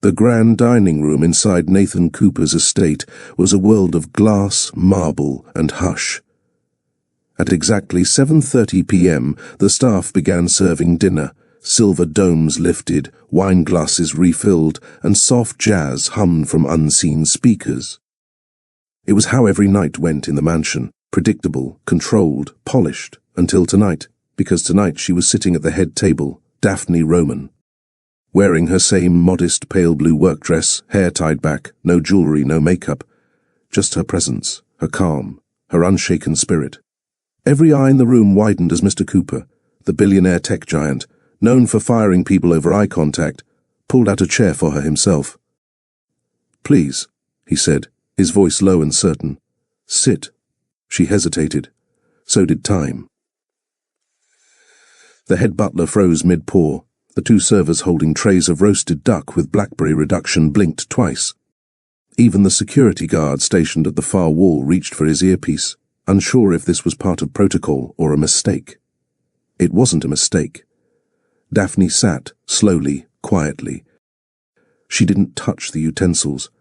The grand dining room inside Nathan Cooper's estate was a world of glass, marble, and hush. At exactly 7:30 p.m., the staff began serving dinner, silver domes lifted, wine glasses refilled, and soft jazz hummed from unseen speakers. It was how every night went in the mansion, predictable, controlled, polished, until tonight, because tonight she was sitting at the head table, Daphne Roman. Wearing her same modest pale blue work dress, hair tied back, no jewelry, no makeup. Just her presence, her calm, her unshaken spirit. Every eye in the room widened as Mr. Cooper, the billionaire tech giant, known for firing people over eye contact, pulled out a chair for her himself. "Please," he said, his voice low and certain. "Sit." She hesitated. So did time. The head butler froze mid-pour. The two servers holding trays of roasted duck with blackberry reduction blinked twice. Even the security guard stationed at the far wall reached for his earpiece, unsure if this was part of protocol or a mistake. It wasn't a mistake. Daphne sat, slowly, quietly. She didn't touch the utensils.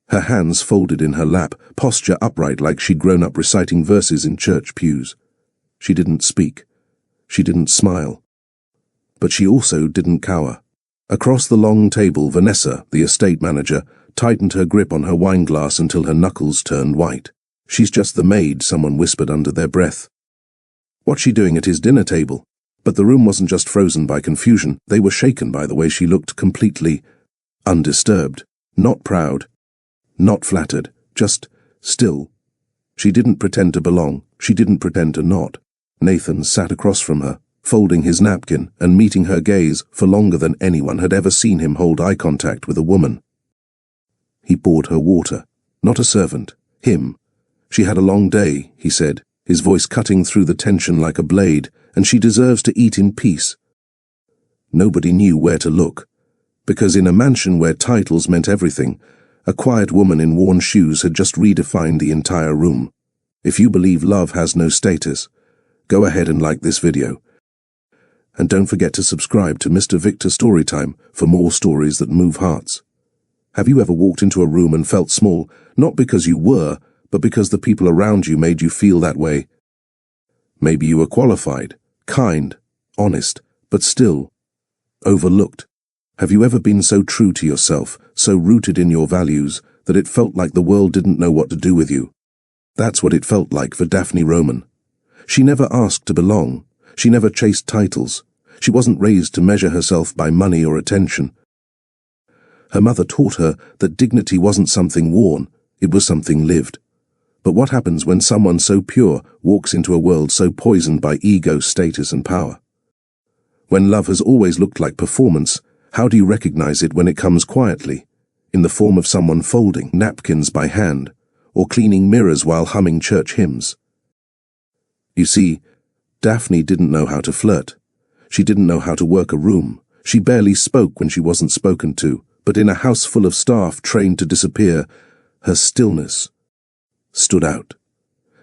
Her hands folded in her lap, posture upright like she'd grown up reciting verses in church pews. She didn't speak. She didn't smile. But she also didn't cower. Across the long table, Vanessa, the estate manager, tightened her grip on her wine glass until her knuckles turned white. "She's just the maid," someone whispered under their breath. What's she doing at his dinner table? But the room wasn't just frozen by confusion. They were shaken by the way she looked, completely undisturbed, not proud, not flattered, just still. She didn't pretend to belong. She didn't pretend to not. Nathan sat across from her, folding his napkin and meeting her gaze for longer than anyone had ever seen him hold eye contact with a woman. He poured her water, not a servant, him. "She had a long day," he said, his voice cutting through the tension like a blade, "and she deserves to eat in peace." Nobody knew where to look, because in a mansion where titles meant everything, a quiet woman in worn shoes had just redefined the entire room. If you believe love has no status, go ahead and like this video. And don't forget to subscribe to Mr. Victor Storytime for more stories that move hearts. Have you ever walked into a room and felt small, not because you were, but because the people around you made you feel that way? Maybe you were qualified, kind, honest, but still overlooked. Have you ever been so true to yourself, so rooted in your values, that it felt like the world didn't know what to do with you? That's what it felt like for Daphne Roman. She never asked to belong. She never chased titles. She wasn't raised to measure herself by money or attention. Her mother taught her that dignity wasn't something worn, it was something lived. But what happens when someone so pure walks into a world so poisoned by ego, status, and power? When love has always looked like performance, how do you recognize it when it comes quietly, in the form of someone folding napkins by hand, or cleaning mirrors while humming church hymns? You see, Daphne didn't know how to flirt. She didn't know how to work a room. She barely spoke when she wasn't spoken to, but in a house full of staff trained to disappear, her stillness stood out.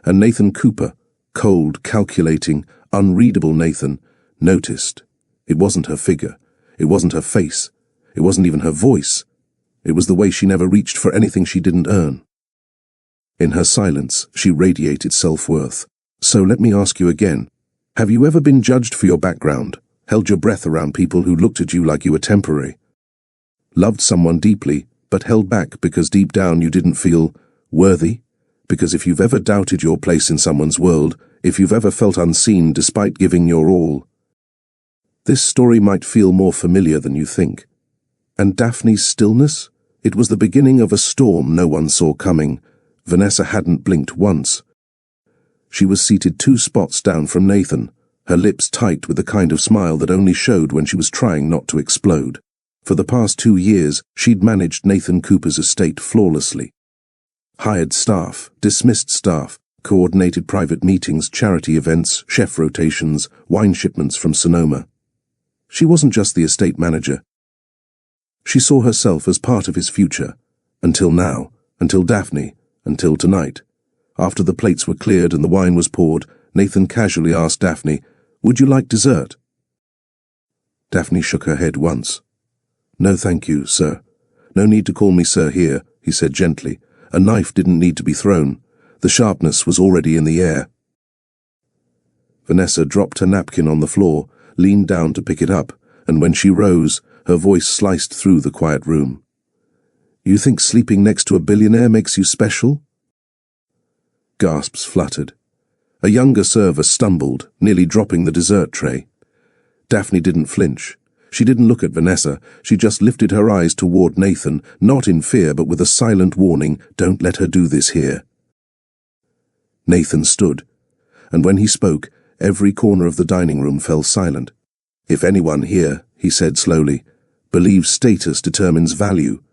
And Nathan Cooper, cold, calculating, unreadable Nathan, noticed. It wasn't her figure. It wasn't her face. It wasn't even her voice. It was the way she never reached for anything she didn't earn. In her silence, she radiated self-worth. So let me ask you again. Have you ever been judged for your background, held your breath around people who looked at you like you were temporary? Loved someone deeply, but held back because deep down you didn't feel worthy? Because if you've ever doubted your place in someone's world, if you've ever felt unseen despite giving your all, this story might feel more familiar than you think. And Daphne's stillness? It was the beginning of a storm no one saw coming. Vanessa hadn't blinked once. She was seated 2 spots down from Nathan, her lips tight with the kind of smile that only showed when she was trying not to explode. For the past 2 years, she'd managed Nathan Cooper's estate flawlessly. Hired staff, dismissed staff, coordinated private meetings, charity events, chef rotations, wine shipments from Sonoma. She wasn't just the estate manager. She saw herself as part of his future, until now, until Daphne, until tonight. After the plates were cleared and the wine was poured, Nathan casually asked Daphne, "Would you like dessert?" Daphne shook her head once. "No, thank you, sir. "No need to call me sir here," he said gently. A knife didn't need to be thrown. The sharpness was already in the air. Vanessa dropped her napkin on the floor, leaned down to pick it up, and when she rose, her voice sliced through the quiet room. "You think sleeping next to a billionaire makes you special?" Gasps fluttered. A younger server stumbled, nearly dropping the dessert tray. Daphne didn't flinch. She didn't look at Vanessa. She just lifted her eyes toward Nathan, not in fear but with a silent warning, "Don't let her do this here." Nathan stood, and when he spoke, every corner of the dining room fell silent. "If anyone here," he said slowly, "believes status determines value."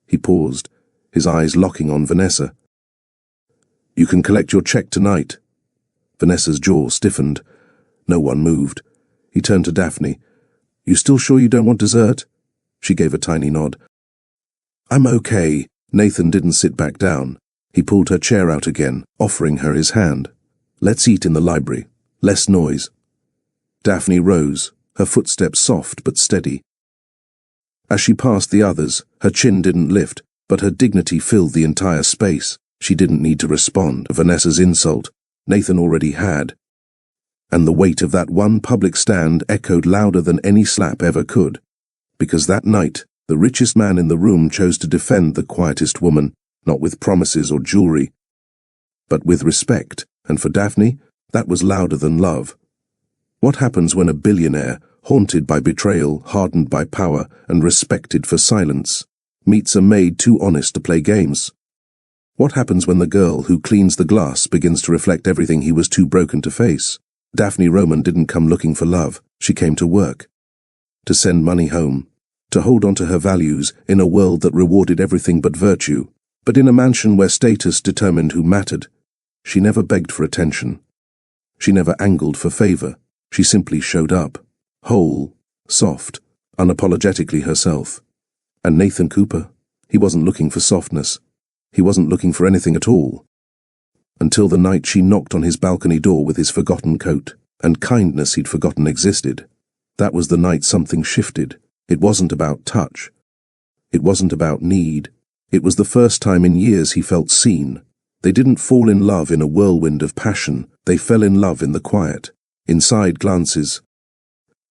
He paused, his eyes locking on Vanessa. "You can collect your check tonight." Vanessa's jaw stiffened. No one moved. He turned to Daphne. "You still sure you don't want dessert?" She gave a tiny nod. "I'm okay." Nathan didn't sit back down. He pulled her chair out again, offering her his hand. "Let's eat in the library. Less noise." Daphne rose, her footsteps soft but steady. As she passed the others, her chin didn't lift, but her dignity filled the entire space. She didn't need to respond to Vanessa's insult. Nathan already had. And the weight of that one public stand echoed louder than any slap ever could. Because that night, the richest man in the room chose to defend the quietest woman, not with promises or jewelry, but with respect, and for Daphne, that was louder than love. What happens when a billionaire, haunted by betrayal, hardened by power, and respected for silence, meets a maid too honest to play games? What happens when the girl who cleans the glass begins to reflect everything he was too broken to face? Daphne Roman didn't come looking for love. She came to work, to send money home, to hold on to her values in a world that rewarded everything but virtue, but in a mansion where status determined who mattered. She never begged for attention. She never angled for favor. She simply showed up, whole, soft, unapologetically herself. And Nathan Cooper, he wasn't looking for softness. He wasn't looking for anything at all. Until the night she knocked on his balcony door with his forgotten coat, and kindness he'd forgotten existed. That was the night something shifted. It wasn't about touch. It wasn't about need. It was the first time in years he felt seen. They didn't fall in love in a whirlwind of passion. They fell in love in the quiet, in side glances,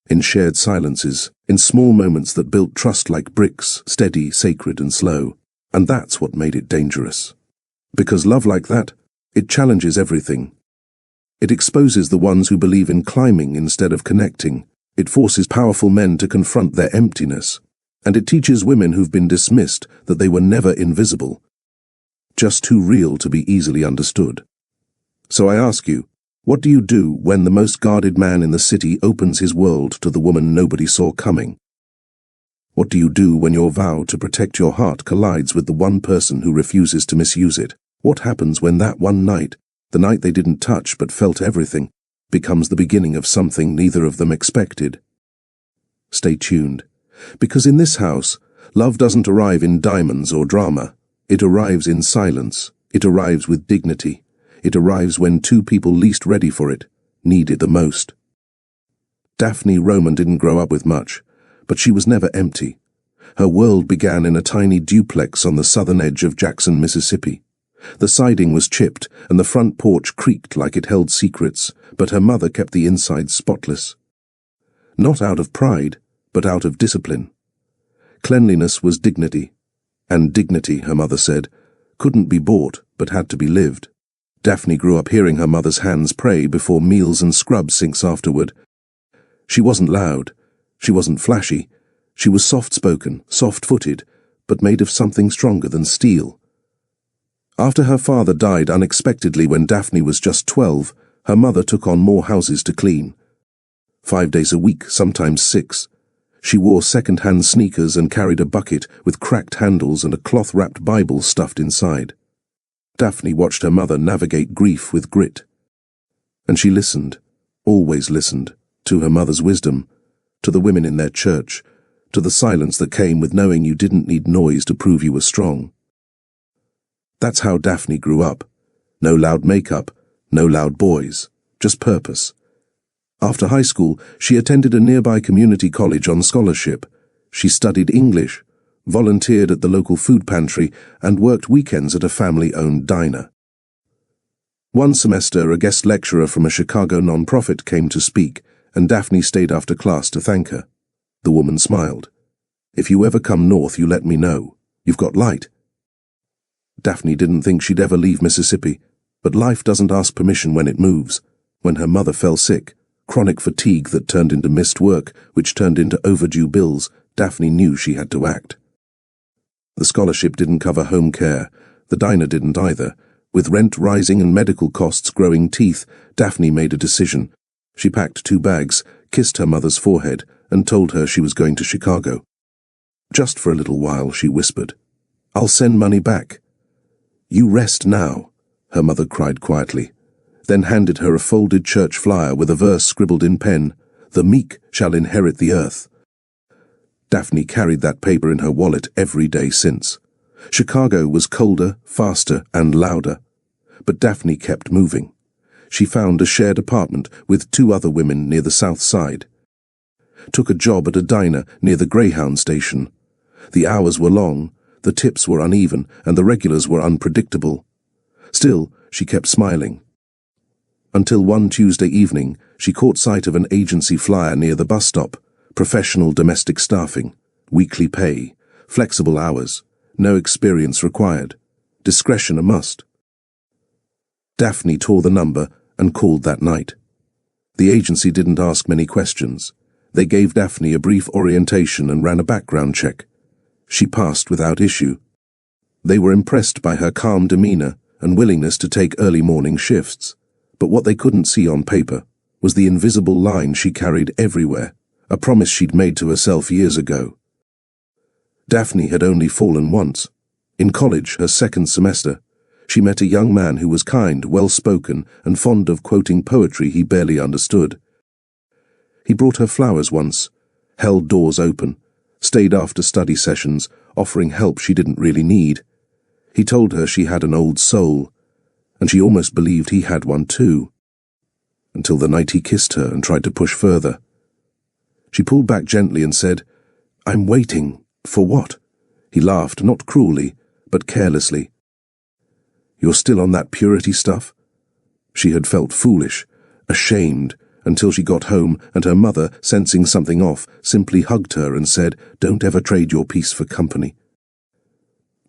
in shared silences, in small moments that built trust like bricks, steady, sacred, and slow. And that's what made it dangerous. Because love like that, it challenges everything. It exposes the ones who believe in climbing instead of connecting. It forces powerful men to confront their emptiness. And it teaches women who've been dismissed that they were never invisible, just too real to be easily understood. So I ask you, what do you do when the most guarded man in the city opens his world to the woman nobody saw coming? What do you do when your vow to protect your heart collides with the one person who refuses to misuse it? What happens when that one night, the night they didn't touch but felt everything, becomes the beginning of something neither of them expected? Stay tuned, because in this house, love doesn't arrive in diamonds or drama. It arrives in silence. It arrives with dignity. It arrives when two people least ready for it need it the most. Daphne Roman didn't grow up with much, but she was never empty. Her world began in a tiny duplex on the southern edge of Jackson, Mississippi. The siding was chipped, and the front porch creaked like it held secrets, but her mother kept the inside spotless. Not out of pride, but out of discipline. Cleanliness was dignity, and dignity, her mother said, couldn't be bought, but had to be lived. Daphne grew up hearing her mother's hands pray before meals and scrub sinks afterward. She wasn't loud. She wasn't flashy. She was soft-spoken, soft-footed, but made of something stronger than steel. After her father died unexpectedly when Daphne was just 12, her mother took on more houses to clean. 5 days a week, sometimes 6. She wore second-hand sneakers and carried a bucket with cracked handles and a cloth-wrapped Bible stuffed inside. Daphne watched her mother navigate grief with grit. And she listened, always listened, to her mother's wisdom, to the women in their church, to the silence that came with knowing you didn't need noise to prove you were strong. That's how Daphne grew up. No loud makeup, no loud boys, just purpose. After high school, she attended a nearby community college on scholarship. She studied English, volunteered at the local food pantry, and worked weekends at a family-owned diner. One semester, a guest lecturer from a Chicago non-profit came to speak, and Daphne stayed after class to thank her. The woman smiled. "If you ever come north, you let me know. You've got light." Daphne didn't think she'd ever leave Mississippi, but life doesn't ask permission when it moves. When her mother fell sick, chronic fatigue that turned into missed work, which turned into overdue bills, Daphne knew she had to act. The scholarship didn't cover home care. The diner didn't either. With rent rising and medical costs growing teeth, Daphne made a decision. She packed 2 bags, kissed her mother's forehead, and told her she was going to Chicago. "Just for a little while," she whispered. "I'll send money back." "You rest now," her mother cried quietly, then handed her a folded church flyer with a verse scribbled in pen, "The meek shall inherit the earth." Daphne carried that paper in her wallet every day since. Chicago was colder, faster, and louder. But Daphne kept moving. She found a shared apartment with 2 other women near the south side. Took a job at a diner near the Greyhound station. The hours were long, the tips were uneven, and the regulars were unpredictable. Still, she kept smiling. Until one Tuesday evening, she caught sight of an agency flyer near the bus stop. Professional domestic staffing, weekly pay, flexible hours, no experience required, discretion a must. Daphne tore the number and called that night. The agency didn't ask many questions. They gave Daphne a brief orientation and ran a background check. She passed without issue. They were impressed by her calm demeanor and willingness to take early morning shifts, but what they couldn't see on paper was the invisible line she carried everywhere, a promise she'd made to herself years ago. Daphne had only fallen once. In college, her second semester, she met a young man who was kind, well-spoken, and fond of quoting poetry he barely understood. He brought her flowers once, held doors open, stayed after study sessions, offering help she didn't really need. He told her she had an old soul, and she almost believed he had one too, until the night he kissed her and tried to push further. She pulled back gently and said, "I'm waiting. For what?" He laughed, not cruelly, but carelessly. "You're still on that purity stuff?" She had felt foolish, ashamed, until she got home and her mother, sensing something off, simply hugged her and said, "Don't ever trade your peace for company."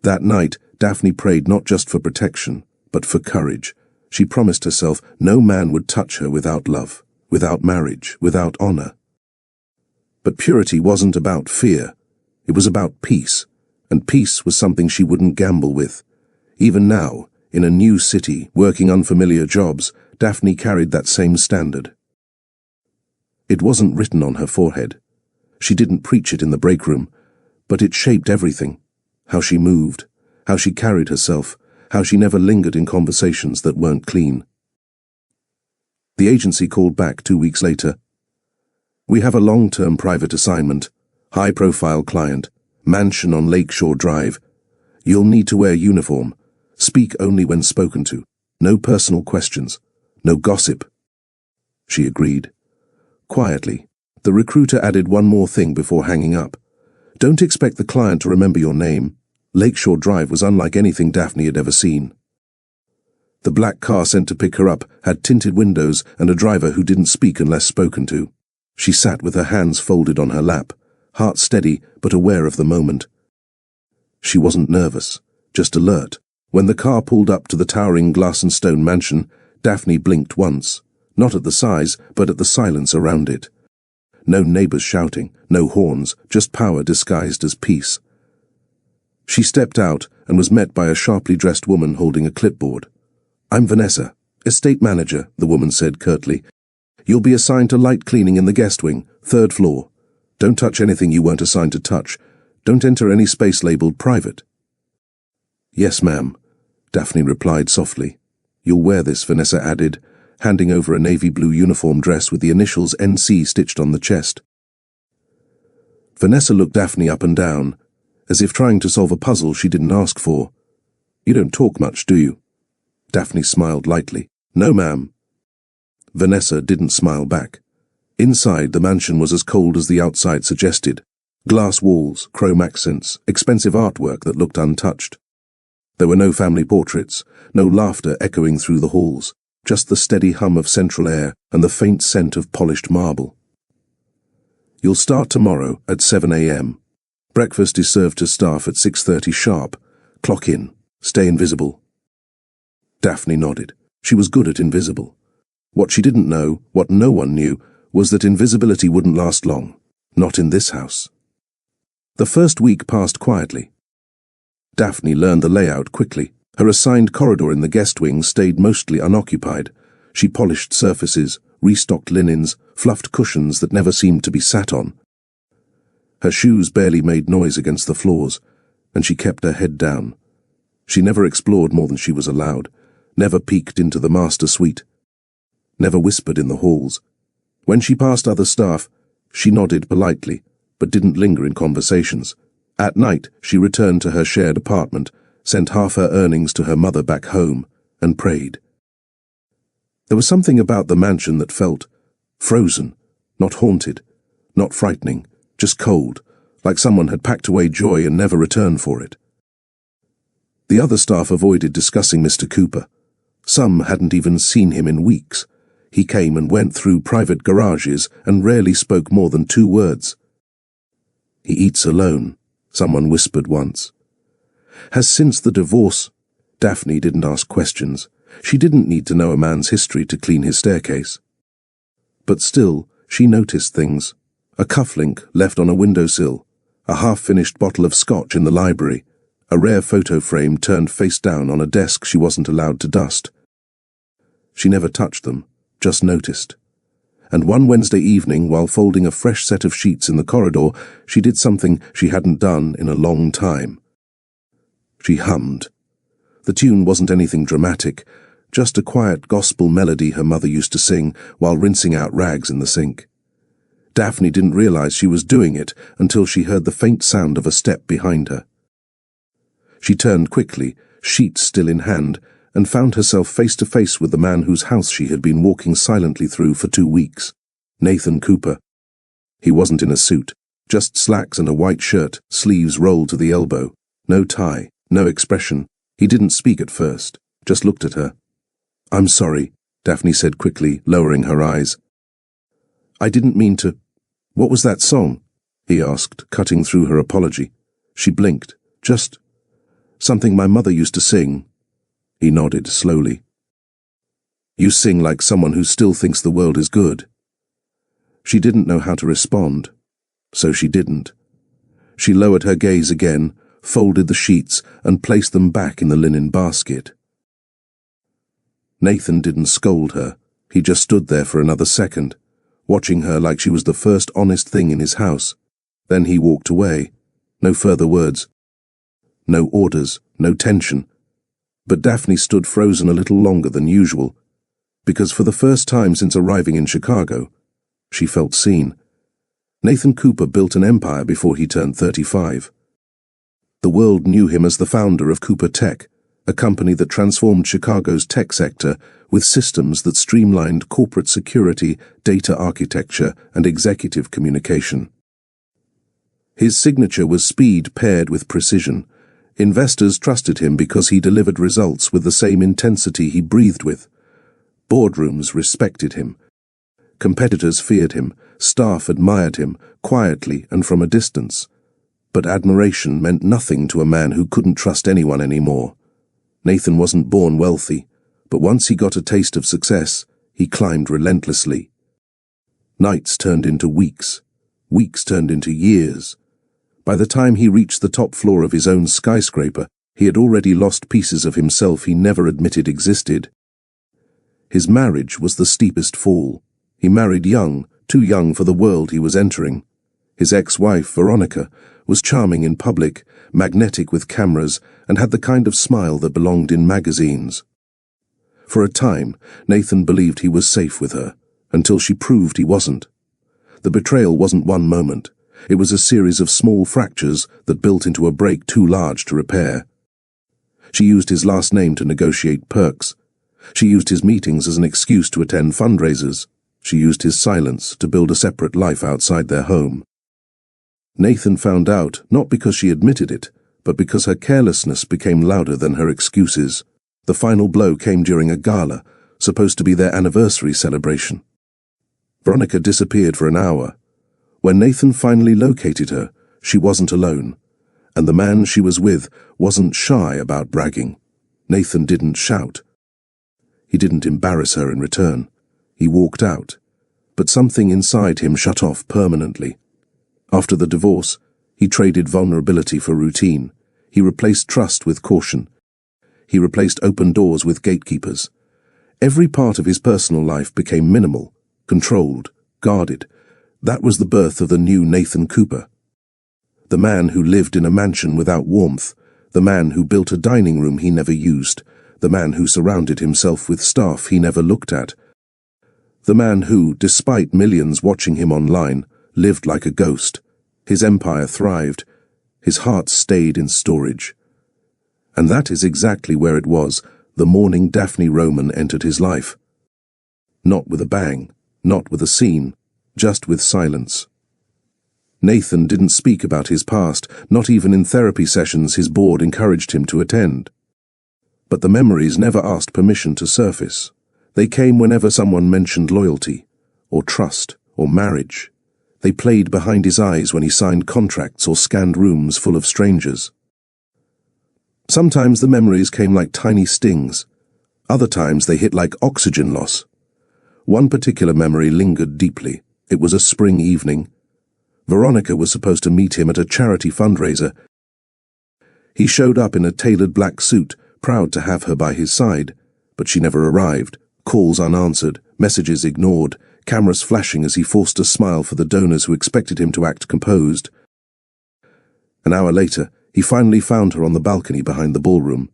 That night, Daphne prayed not just for protection, but for courage. She promised herself no man would touch her without love, without marriage, without honor. But purity wasn't about fear. It was about peace, and peace was something she wouldn't gamble with. Even now, in a new city, working unfamiliar jobs, Daphne carried that same standard. It wasn't written on her forehead. She didn't preach it in the break room, but it shaped everything. How she moved, how she carried herself, how she never lingered in conversations that weren't clean. The agency called back 2 weeks later. "We have a long-term private assignment, high-profile client, mansion on Lakeshore Drive. You'll need to wear uniform, speak only when spoken to, no personal questions, no gossip." She agreed. Quietly, the recruiter added one more thing before hanging up. "Don't expect the client to remember your name." Lakeshore Drive was unlike anything Daphne had ever seen. The black car sent to pick her up had tinted windows and a driver who didn't speak unless spoken to. She sat with her hands folded on her lap, heart steady but aware of the moment. She wasn't nervous, just alert. When the car pulled up to the towering glass and stone mansion, Daphne blinked once, not at the size, but at the silence around it. No neighbors shouting, no horns, just power disguised as peace. She stepped out and was met by a sharply dressed woman holding a clipboard. "I'm Vanessa, estate manager," the woman said curtly. "You'll be assigned to light cleaning in the guest wing, 3rd floor. Don't touch anything you weren't assigned to touch. Don't enter any space labeled private." "Yes, ma'am," Daphne replied softly. "You'll wear this," Vanessa added, handing over a navy blue uniform dress with the initials NC stitched on the chest. Vanessa looked Daphne up and down, as if trying to solve a puzzle she didn't ask for. "You don't talk much, do you?" Daphne smiled lightly. "No, ma'am." Vanessa didn't smile back. Inside, the mansion was as cold as the outside suggested. Glass walls, chrome accents, expensive artwork that looked untouched. There were no family portraits, no laughter echoing through the halls, just the steady hum of central air and the faint scent of polished marble. You'll start tomorrow at 7 a.m. Breakfast is served to staff at 6:30 sharp. Clock in. Stay invisible. Daphne nodded. She was good at invisible. What she didn't know, what no one knew, was that invisibility wouldn't last long. Not in this house. The first week passed quietly. Daphne learned the layout quickly. Her assigned corridor in the guest wing stayed mostly unoccupied. She polished surfaces, restocked linens, fluffed cushions that never seemed to be sat on. Her shoes barely made noise against the floors, and she kept her head down. She never explored more than she was allowed, never peeked into the master suite, never whispered in the halls. When she passed other staff, she nodded politely, but didn't linger in conversations. At night, she returned to her shared apartment, sent half her earnings to her mother back home, and prayed. There was something about the mansion that felt frozen, not haunted, not frightening, just cold, like someone had packed away joy and never returned for it. The other staff avoided discussing Mr. Cooper. Some hadn't even seen him in weeks. He came and went through private garages and rarely spoke more than 2 words. He eats alone, someone whispered once. Has since the divorce. Daphne didn't ask questions. She didn't need to know a man's history to clean his staircase. But still, she noticed things. A cufflink left on a windowsill, a half-finished bottle of scotch in the library, a rare photo frame turned face down on a desk she wasn't allowed to dust. She never touched them, just noticed. And one Wednesday evening, while folding a fresh set of sheets in the corridor, she did something she hadn't done in a long time. She hummed. The tune wasn't anything dramatic, just a quiet gospel melody her mother used to sing while rinsing out rags in the sink. Daphne didn't realize she was doing it until she heard the faint sound of a step behind her. She turned quickly, sheets still in hand, and found herself face to face with the man whose house she had been walking silently through for 2 weeks, Nathan Cooper. He wasn't in a suit, just slacks and a white shirt, sleeves rolled to the elbow, no tie, no expression. He didn't speak at first, just looked at her. "I'm sorry," Daphne said quickly, lowering her eyes. "I didn't mean to—" "What was that song?" he asked, cutting through her apology. She blinked. "Just something my mother used to sing." He nodded slowly. "You sing like someone who still thinks the world is good." She didn't know how to respond, so she didn't. She lowered her gaze again, folded the sheets, and placed them back in the linen basket. Nathan didn't scold her. He just stood there for another second, watching her like she was the first honest thing in his house. Then he walked away. No further words. No orders, no tension. But Daphne stood frozen a little longer than usual, because for the first time since arriving in Chicago, she felt seen. Nathan Cooper built an empire before he turned 35. The world knew him as the founder of Cooper Tech, a company that transformed Chicago's tech sector with systems that streamlined corporate security, data architecture, and executive communication. His signature was speed paired with precision. Investors trusted him because he delivered results with the same intensity he breathed with. Boardrooms respected him. Competitors feared him. Staff admired him, quietly and from a distance. But admiration meant nothing to a man who couldn't trust anyone anymore. Nathan wasn't born wealthy, but once he got a taste of success, he climbed relentlessly. Nights turned into weeks. Weeks turned into years. By the time he reached the top floor of his own skyscraper, he had already lost pieces of himself he never admitted existed. His marriage was the steepest fall. He married young, too young for the world he was entering. His ex-wife, Veronica, was charming in public, magnetic with cameras, and had the kind of smile that belonged in magazines. For a time, Nathan believed he was safe with her, until she proved he wasn't. The betrayal wasn't one moment. It was a series of small fractures that built into a break too large to repair. She used his last name to negotiate perks. She used his meetings as an excuse to attend fundraisers. She used his silence to build a separate life outside their home. Nathan found out not because she admitted it, but because her carelessness became louder than her excuses. The final blow came during a gala, supposed to be their anniversary celebration. Veronica disappeared for an hour. When Nathan finally located her, she wasn't alone, and the man she was with wasn't shy about bragging. Nathan didn't shout. He didn't embarrass her in return. He walked out, but something inside him shut off permanently. After the divorce, he traded vulnerability for routine. He replaced trust with caution. He replaced open doors with gatekeepers. Every part of his personal life became minimal, controlled, guarded. That was the birth of the new Nathan Cooper. The man who lived in a mansion without warmth, the man who built a dining room he never used, the man who surrounded himself with staff he never looked at, the man who, despite millions watching him online, lived like a ghost. His empire thrived. His heart stayed in storage. And that is exactly where it was the morning Daphne Roman entered his life. Not with a bang, not with a scene, just with silence. Nathan didn't speak about his past, not even in therapy sessions his board encouraged him to attend. But the memories never asked permission to surface. They came whenever someone mentioned loyalty, or trust, or marriage. They played behind his eyes when he signed contracts or scanned rooms full of strangers. Sometimes the memories came like tiny stings. Other times they hit like oxygen loss. One particular memory lingered deeply. It was a spring evening. Veronica was supposed to meet him at a charity fundraiser. He showed up in a tailored black suit, proud to have her by his side, but she never arrived. Calls unanswered, messages ignored, cameras flashing as he forced a smile for the donors who expected him to act composed. An hour later, he finally found her on the balcony behind the ballroom,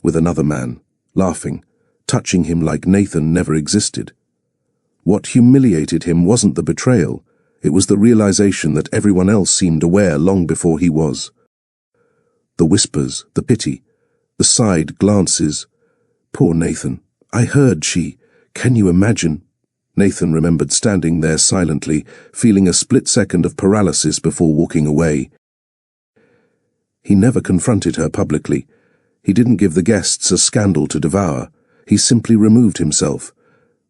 with another man, laughing, touching him like Nathan never existed. What humiliated him wasn't the betrayal, it was the realization that everyone else seemed aware long before he was. The whispers, the pity, the side glances. Poor Nathan. I heard she. Can you imagine? Nathan remembered standing there silently, feeling a split second of paralysis before walking away. He never confronted her publicly. He didn't give the guests a scandal to devour. He simply removed himself.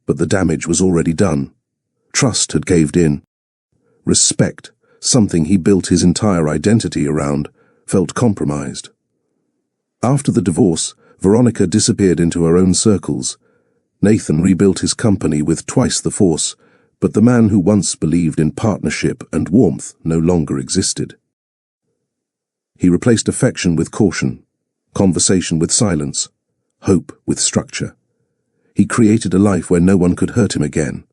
But the damage was already done. Trust had caved in. Respect, something he built his entire identity around, felt compromised. After the divorce, Veronica disappeared into her own circles. Nathan rebuilt his company with twice the force, but the man who once believed in partnership and warmth no longer existed. He replaced affection with caution, conversation with silence, hope with structure. He created a life where no one could hurt him again,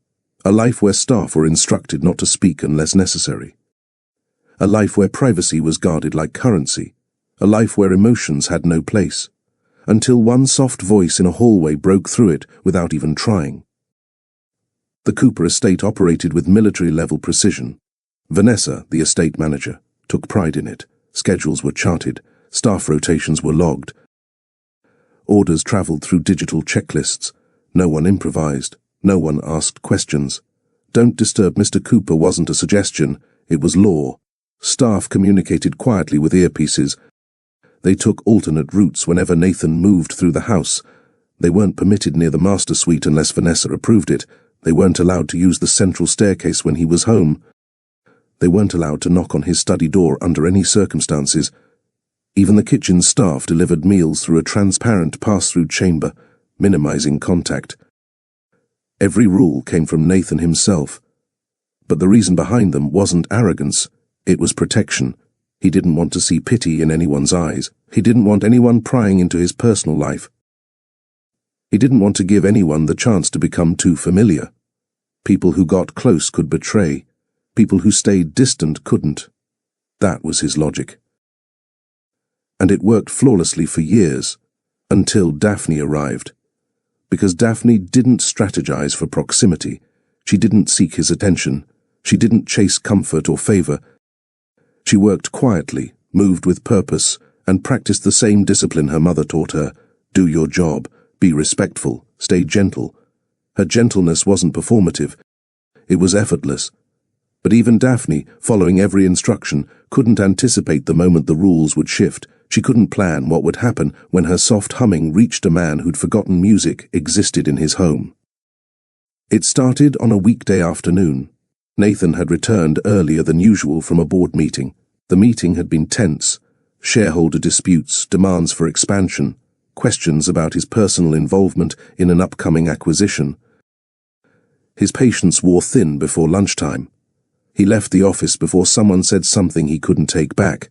a life where staff were instructed not to speak unless necessary, a life where privacy was guarded like currency, a life where emotions had no place, until one soft voice in a hallway broke through it without even trying. The Cooper estate operated with military-level precision. Vanessa, the estate manager, took pride in it. Schedules were charted, staff rotations were logged. Orders traveled through digital checklists. No one improvised, no one asked questions. Don't disturb Mr. Cooper wasn't a suggestion, it was law. Staff communicated quietly with earpieces. They took alternate routes whenever Nathan moved through the house. They weren't permitted near the master suite unless Vanessa approved it. They weren't allowed to use the central staircase when he was home. They weren't allowed to knock on his study door under any circumstances. Even the kitchen staff delivered meals through a transparent pass-through chamber, minimizing contact. Every rule came from Nathan himself. But the reason behind them wasn't arrogance, it was protection. He didn't want to see pity in anyone's eyes. He didn't want anyone prying into his personal life. He didn't want to give anyone the chance to become too familiar. People who got close could betray. People who stayed distant couldn't. That was his logic. And it worked flawlessly for years, until Daphne arrived. Because Daphne didn't strategize for proximity. She didn't seek his attention. She didn't chase comfort or favor. She worked quietly, moved with purpose, and practiced the same discipline her mother taught her. Do your job, be respectful, stay gentle. Her gentleness wasn't performative. It was effortless. But even Daphne, following every instruction, couldn't anticipate the moment the rules would shift. She couldn't plan what would happen when her soft humming reached a man who'd forgotten music existed in his home. It started on a weekday afternoon. Nathan had returned earlier than usual from a board meeting. The meeting had been tense. Shareholder disputes, demands for expansion, questions about his personal involvement in an upcoming acquisition. His patience wore thin before lunchtime. He left the office before someone said something he couldn't take back.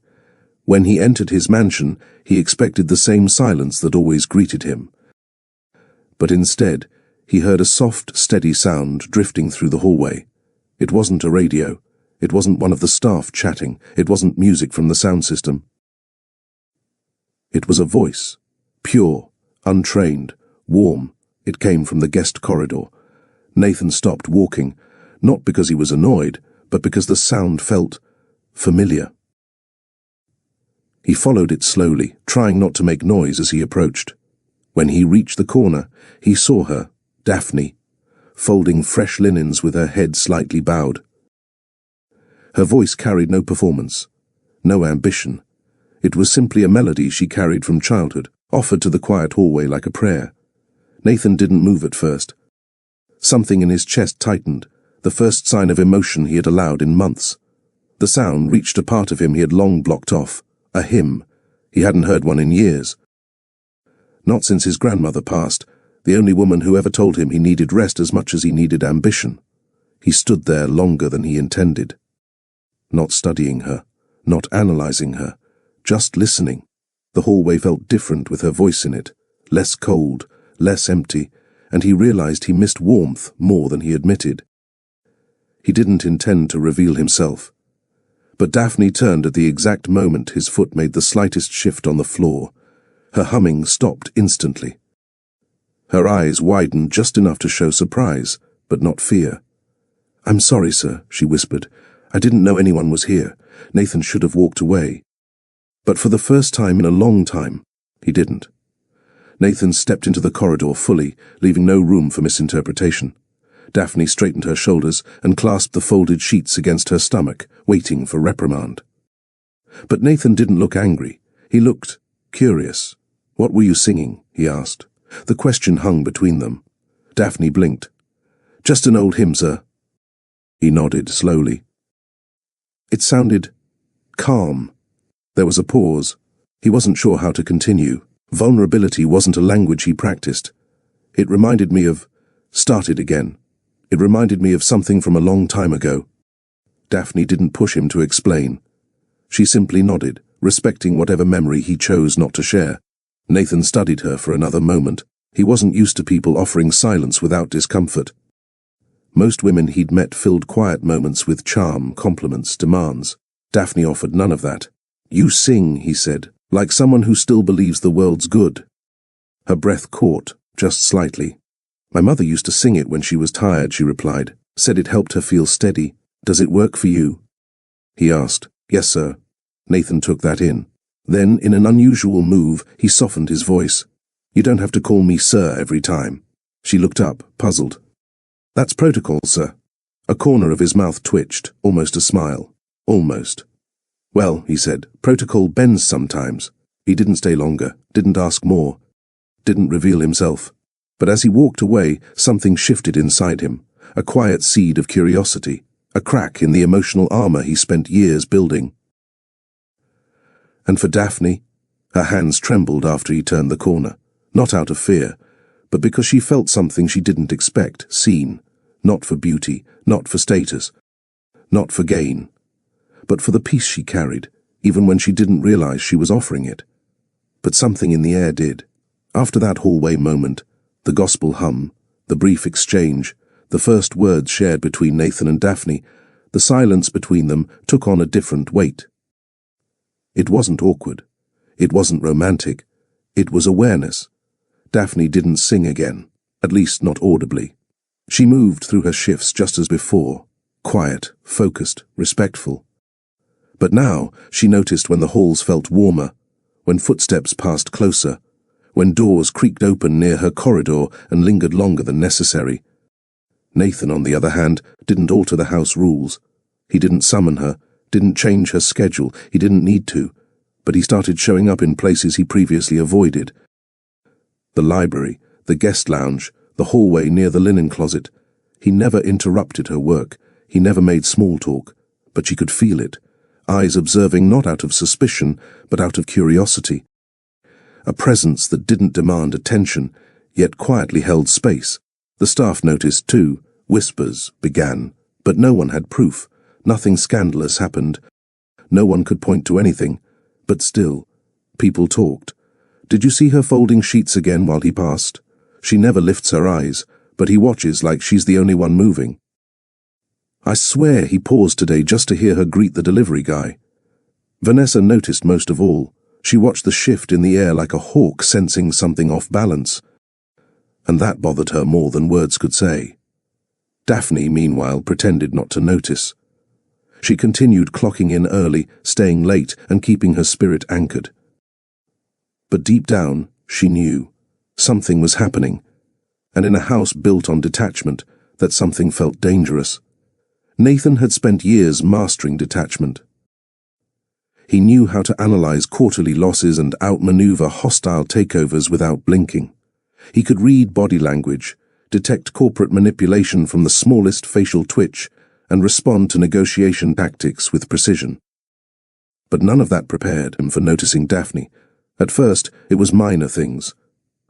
When he entered his mansion, he expected the same silence that always greeted him. But instead, he heard a soft, steady sound drifting through the hallway. It wasn't a radio. It wasn't one of the staff chatting. It wasn't music from the sound system. It was a voice. Pure, untrained, warm. It came from the guest corridor. Nathan stopped walking, not because he was annoyed, but because the sound felt familiar. He followed it slowly, trying not to make noise as he approached. When he reached the corner, he saw her, Daphne, folding fresh linens with her head slightly bowed. Her voice carried no performance, no ambition. It was simply a melody she carried from childhood, offered to the quiet hallway like a prayer. Nathan didn't move at first. Something in his chest tightened, the first sign of emotion he had allowed in months. The sound reached a part of him he had long blocked off, a hymn. He hadn't heard one in years. Not since his grandmother passed, the only woman who ever told him he needed rest as much as he needed ambition. He stood there longer than he intended. Not studying her, not analyzing her, just listening. The hallway felt different with her voice in it, less cold, less empty, and he realized he missed warmth more than he admitted. He didn't intend to reveal himself. But Daphne turned at the exact moment his foot made the slightest shift on the floor. Her humming stopped instantly. Her eyes widened just enough to show surprise, but not fear. "I'm sorry, sir," she whispered. "I didn't know anyone was here. Nathan should have walked away." But for the first time in a long time, he didn't. Nathan stepped into the corridor fully, leaving no room for misinterpretation. Daphne straightened her shoulders and clasped the folded sheets against her stomach, waiting for reprimand. But Nathan didn't look angry. He looked curious. "What were you singing?" he asked. The question hung between them. Daphne blinked. "Just an old hymn, sir." He nodded slowly. It sounded calm. There was a pause. He wasn't sure how to continue. Vulnerability wasn't a language he practiced. It reminded me of started again. It reminded me of something from a long time ago. Daphne didn't push him to explain. She simply nodded, respecting whatever memory he chose not to share. Nathan studied her for another moment. He wasn't used to people offering silence without discomfort. Most women he'd met filled quiet moments with charm, compliments, demands. Daphne offered none of that. "You sing," he said, "like someone who still believes the world's good." Her breath caught, just slightly. "My mother used to sing it when she was tired," she replied. "Said it helped her feel steady. Does it work for you?" He asked. "Yes, sir." Nathan took that in. Then, in an unusual move, he softened his voice. "You don't have to call me sir every time." She looked up, puzzled. "That's protocol, sir." A corner of his mouth twitched, almost a smile. Almost. "Well," he said, "protocol bends sometimes." He didn't stay longer, didn't ask more, didn't reveal himself. But as he walked away, something shifted inside him, a quiet seed of curiosity, a crack in the emotional armor he spent years building. And for Daphne, her hands trembled after he turned the corner, not out of fear, but because she felt something she didn't expect, seen, not for beauty, not for status, not for gain, but for the peace she carried, even when she didn't realize she was offering it. But something in the air did. After that hallway moment, the gospel hum, the brief exchange, the first words shared between Nathan and Daphne, the silence between them took on a different weight. It wasn't awkward. It wasn't romantic. It was awareness. Daphne didn't sing again, at least not audibly. She moved through her shifts just as before, quiet, focused, respectful. But now she noticed when the halls felt warmer, when footsteps passed closer, when doors creaked open near her corridor and lingered longer than necessary. Nathan, on the other hand, didn't alter the house rules. He didn't summon her, didn't change her schedule, he didn't need to, but he started showing up in places he previously avoided. The library, the guest lounge, the hallway near the linen closet. He never interrupted her work, he never made small talk, but she could feel it, eyes observing not out of suspicion, but out of curiosity. A presence that didn't demand attention, yet quietly held space. The staff noticed too. Whispers began, but no one had proof. Nothing scandalous happened. No one could point to anything, but still, people talked. Did you see her folding sheets again while he passed? She never lifts her eyes, but he watches like she's the only one moving. I swear he paused today just to hear her greet the delivery guy. Vanessa noticed most of all. She watched the shift in the air like a hawk sensing something off balance. And that bothered her more than words could say. Daphne, meanwhile, pretended not to notice. She continued clocking in early, staying late, and keeping her spirit anchored. But deep down, she knew. Something was happening. And in a house built on detachment, that something felt dangerous. Nathan had spent years mastering detachment. He knew how to analyze quarterly losses and outmaneuver hostile takeovers without blinking. He could read body language, detect corporate manipulation from the smallest facial twitch, and respond to negotiation tactics with precision. But none of that prepared him for noticing Daphne. At first, it was minor things.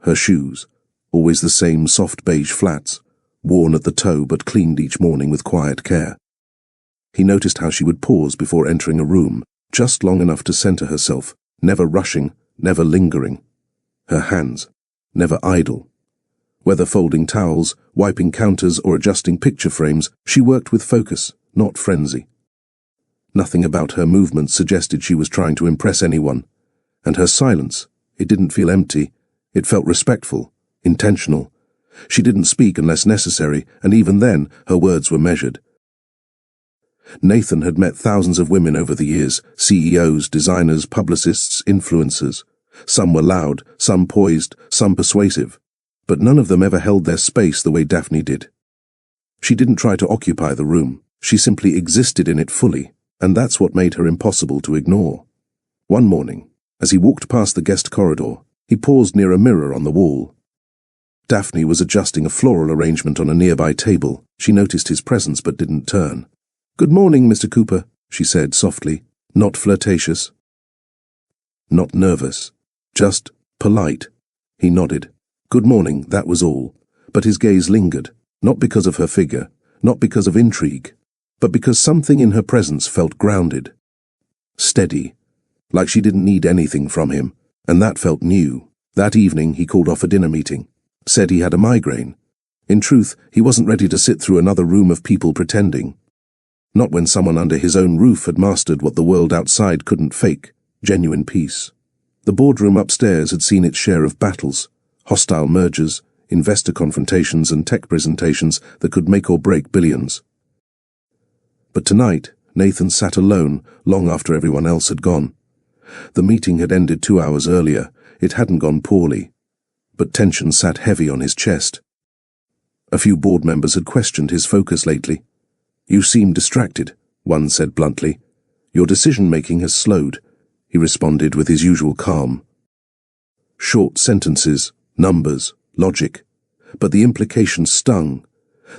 Her shoes, always the same soft beige flats, worn at the toe but cleaned each morning with quiet care. He noticed how she would pause before entering a room, just long enough to center herself, never rushing, never lingering. Her hands, never idle. Whether folding towels, wiping counters, or adjusting picture frames, she worked with focus, not frenzy. Nothing about her movements suggested she was trying to impress anyone. And her silence, it didn't feel empty, it felt respectful, intentional. She didn't speak unless necessary, and even then, her words were measured. Nathan had met thousands of women over the years, CEOs, designers, publicists, influencers. Some were loud, some poised, some persuasive, but none of them ever held their space the way Daphne did. She didn't try to occupy the room, she simply existed in it fully, and that's what made her impossible to ignore. One morning, as he walked past the guest corridor, he paused near a mirror on the wall. Daphne was adjusting a floral arrangement on a nearby table. She noticed his presence but didn't turn. "Good morning, Mr. Cooper," she said softly, not flirtatious. Not nervous, just polite. He nodded. Good morning, that was all, but his gaze lingered, not because of her figure, not because of intrigue, but because something in her presence felt grounded. Steady, like she didn't need anything from him, and that felt new. That evening he called off a dinner meeting, said he had a migraine. In truth, he wasn't ready to sit through another room of people pretending. Not when someone under his own roof had mastered what the world outside couldn't fake, genuine peace. The boardroom upstairs had seen its share of battles, hostile mergers, investor confrontations and tech presentations that could make or break billions. But tonight, Nathan sat alone long after everyone else had gone. The meeting had ended 2 hours earlier. It hadn't gone poorly, but tension sat heavy on his chest. A few board members had questioned his focus lately. "You seem distracted," one said bluntly. "Your decision-making has slowed," he responded with his usual calm. Short sentences, numbers, logic, but the implication stung.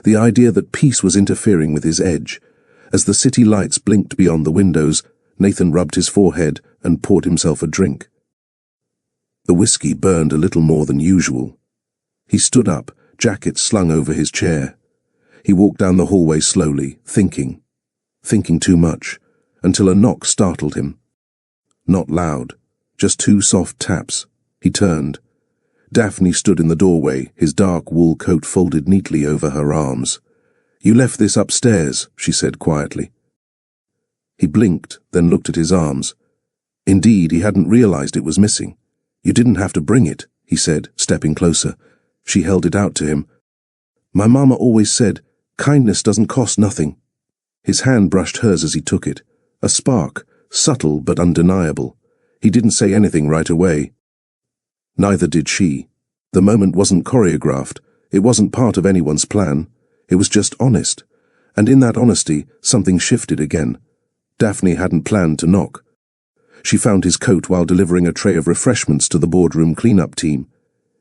The idea that peace was interfering with his edge. As the city lights blinked beyond the windows, Nathan rubbed his forehead and poured himself a drink. The whiskey burned a little more than usual. He stood up, jacket slung over his chair. He walked down the hallway slowly, thinking too much, until a knock startled him. Not loud, just 2 soft taps. He turned. Daphne stood in the doorway, his dark wool coat folded neatly over her arms. "You left this upstairs," she said quietly. He blinked, then looked at his arms. Indeed, he hadn't realized it was missing. "You didn't have to bring it," he said, stepping closer. She held it out to him. "My mama always said, kindness doesn't cost nothing." His hand brushed hers as he took it. A spark, subtle but undeniable. He didn't say anything right away. Neither did she. The moment wasn't choreographed. It wasn't part of anyone's plan. It was just honest. And in that honesty, something shifted again. Daphne hadn't planned to knock. She found his coat while delivering a tray of refreshments to the boardroom cleanup team.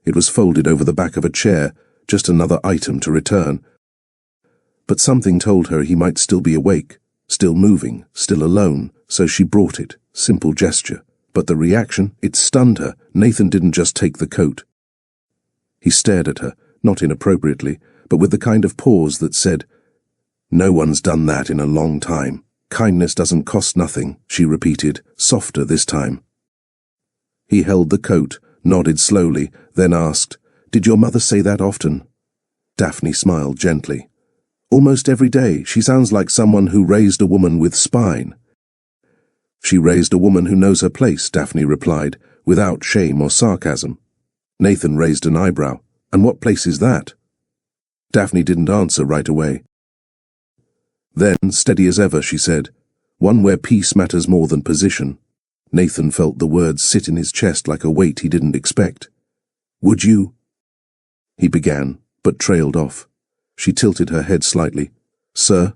It was folded over the back of a chair, just another item to return. But something told her he might still be awake, still moving, still alone, so she brought it, simple gesture. But the reaction, it stunned her. Nathan didn't just take the coat. He stared at her, not inappropriately, but with the kind of pause that said, "No one's done that in a long time. Kindness doesn't cost nothing," she repeated, softer this time. He held the coat, nodded slowly, then asked, "Did your mother say that often?" Daphne smiled gently. "Almost every day. She sounds like someone who raised a woman with spine." "She raised a woman who knows her place," Daphne replied, without shame or sarcasm. Nathan raised an eyebrow. "And what place is that?" Daphne didn't answer right away. Then, steady as ever, she said, "One where peace matters more than position." Nathan felt the words sit in his chest like a weight he didn't expect. "Would you—" he began, but trailed off. She tilted her head slightly. "Sir?"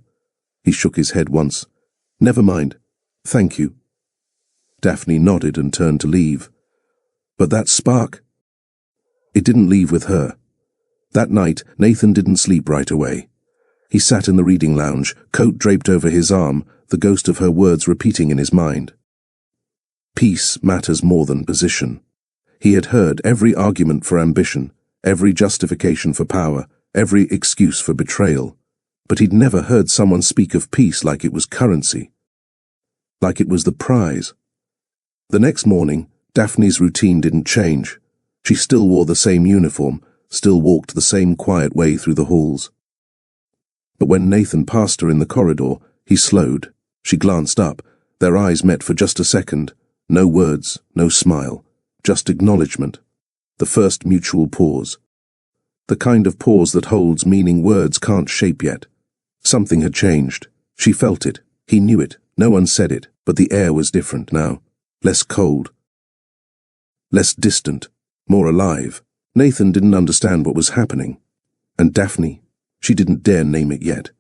He shook his head once. "Never mind. Thank you." Daphne nodded and turned to leave. But that spark, it didn't leave with her. That night, Nathan didn't sleep right away. He sat in the reading lounge, coat draped over his arm, the ghost of her words repeating in his mind. Peace matters more than position. He had heard every argument for ambition, every justification for power, every excuse for betrayal, but he'd never heard someone speak of peace like it was currency, like it was the prize. The next morning, Daphne's routine didn't change. She still wore the same uniform, still walked the same quiet way through the halls. But when Nathan passed her in the corridor, he slowed. She glanced up. Their eyes met for just a second. No words, no smile, just acknowledgement. The first mutual pause. The kind of pause that holds meaning words can't shape yet. Something had changed. She felt it. He knew it. No one said it, but the air was different now. Less cold. Less distant. More alive. Nathan didn't understand what was happening. And Daphne, she didn't dare name it yet.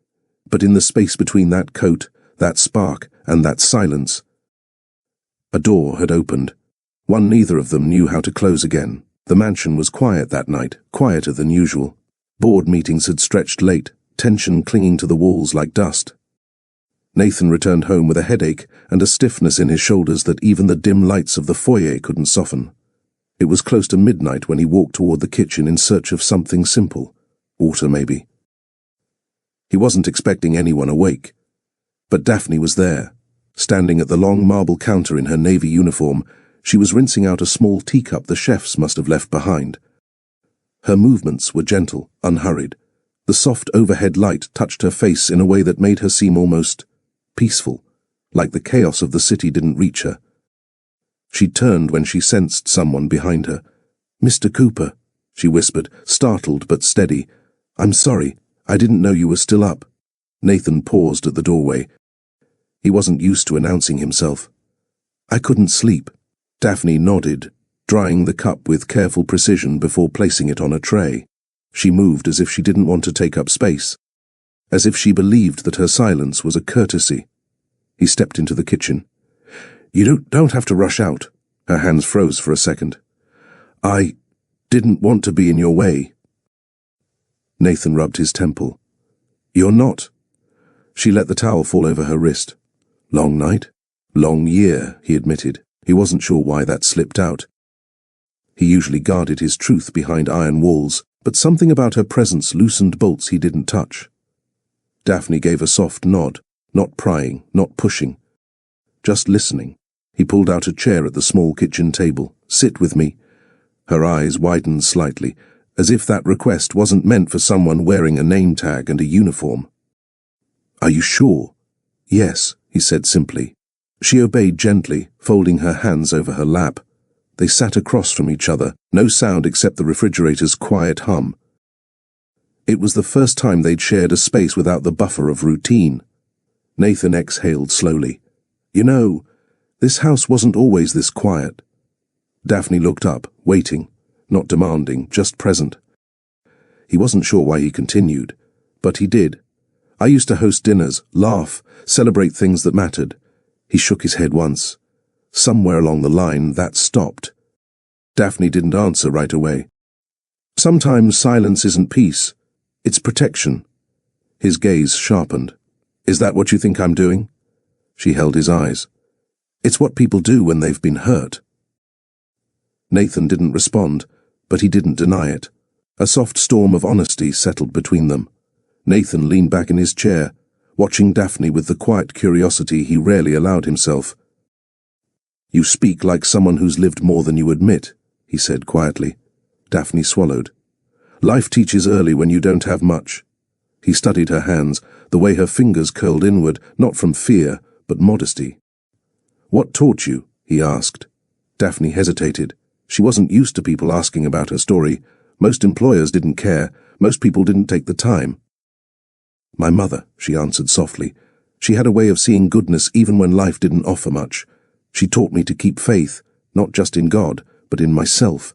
But in the space between that coat, that spark, and that silence, a door had opened. One neither of them knew how to close again. The mansion was quiet that night, quieter than usual. Board meetings had stretched late, tension clinging to the walls like dust. Nathan returned home with a headache and a stiffness in his shoulders that even the dim lights of the foyer couldn't soften. It was close to midnight when he walked toward the kitchen in search of something simple. Water, maybe. He wasn't expecting anyone awake. But Daphne was there. Standing at the long marble counter in her navy uniform, she was rinsing out a small teacup the chefs must have left behind. Her movements were gentle, unhurried. The soft overhead light touched her face in a way that made her seem almost peaceful, like the chaos of the city didn't reach her. She turned when she sensed someone behind her. "Mr. Cooper," she whispered, startled but steady. "I'm sorry, I didn't know you were still up." Nathan paused at the doorway. He wasn't used to announcing himself. "I couldn't sleep." Daphne nodded, drying the cup with careful precision before placing it on a tray. She moved as if she didn't want to take up space, as if she believed that her silence was a courtesy. He stepped into the kitchen. "You don't have to rush out." Her hands froze for a second. "I didn't want to be in your way." Nathan rubbed his temple. "You're not." She let the towel fall over her wrist. "Long night?" "Long year," he admitted. He wasn't sure why that slipped out. He usually guarded his truth behind iron walls, but something about her presence loosened bolts he didn't touch. Daphne gave a soft nod, not prying, not pushing, just listening. He pulled out a chair at the small kitchen table. "Sit with me." Her eyes widened slightly, as if that request wasn't meant for someone wearing a name tag and a uniform. "Are you sure?" "Yes," he said simply. She obeyed gently, folding her hands over her lap. They sat across from each other, no sound except the refrigerator's quiet hum. It was the first time they'd shared a space without the buffer of routine. Nathan exhaled slowly. "You know, this house wasn't always this quiet." Daphne looked up, waiting, not demanding, just present. He wasn't sure why he continued, but he did. I used to host dinners, laugh, celebrate things that mattered. He shook his head once. Somewhere along the line, that stopped. Daphne didn't answer right away. Sometimes silence isn't peace. It's protection. His gaze sharpened. Is that what you think I'm doing? She held his eyes. It's what people do when they've been hurt. Nathan didn't respond, but he didn't deny it. A soft storm of honesty settled between them. Nathan leaned back in his chair, watching Daphne with the quiet curiosity he rarely allowed himself. You speak like someone who's lived more than you admit, he said quietly. Daphne swallowed. Life teaches early when you don't have much. He studied her hands, the way her fingers curled inward, not from fear, but modesty. What taught you? He asked. Daphne hesitated. She wasn't used to people asking about her story. Most employers didn't care. Most people didn't take the time. My mother, she answered softly. She had a way of seeing goodness even when life didn't offer much. She taught me to keep faith, not just in God, but in myself.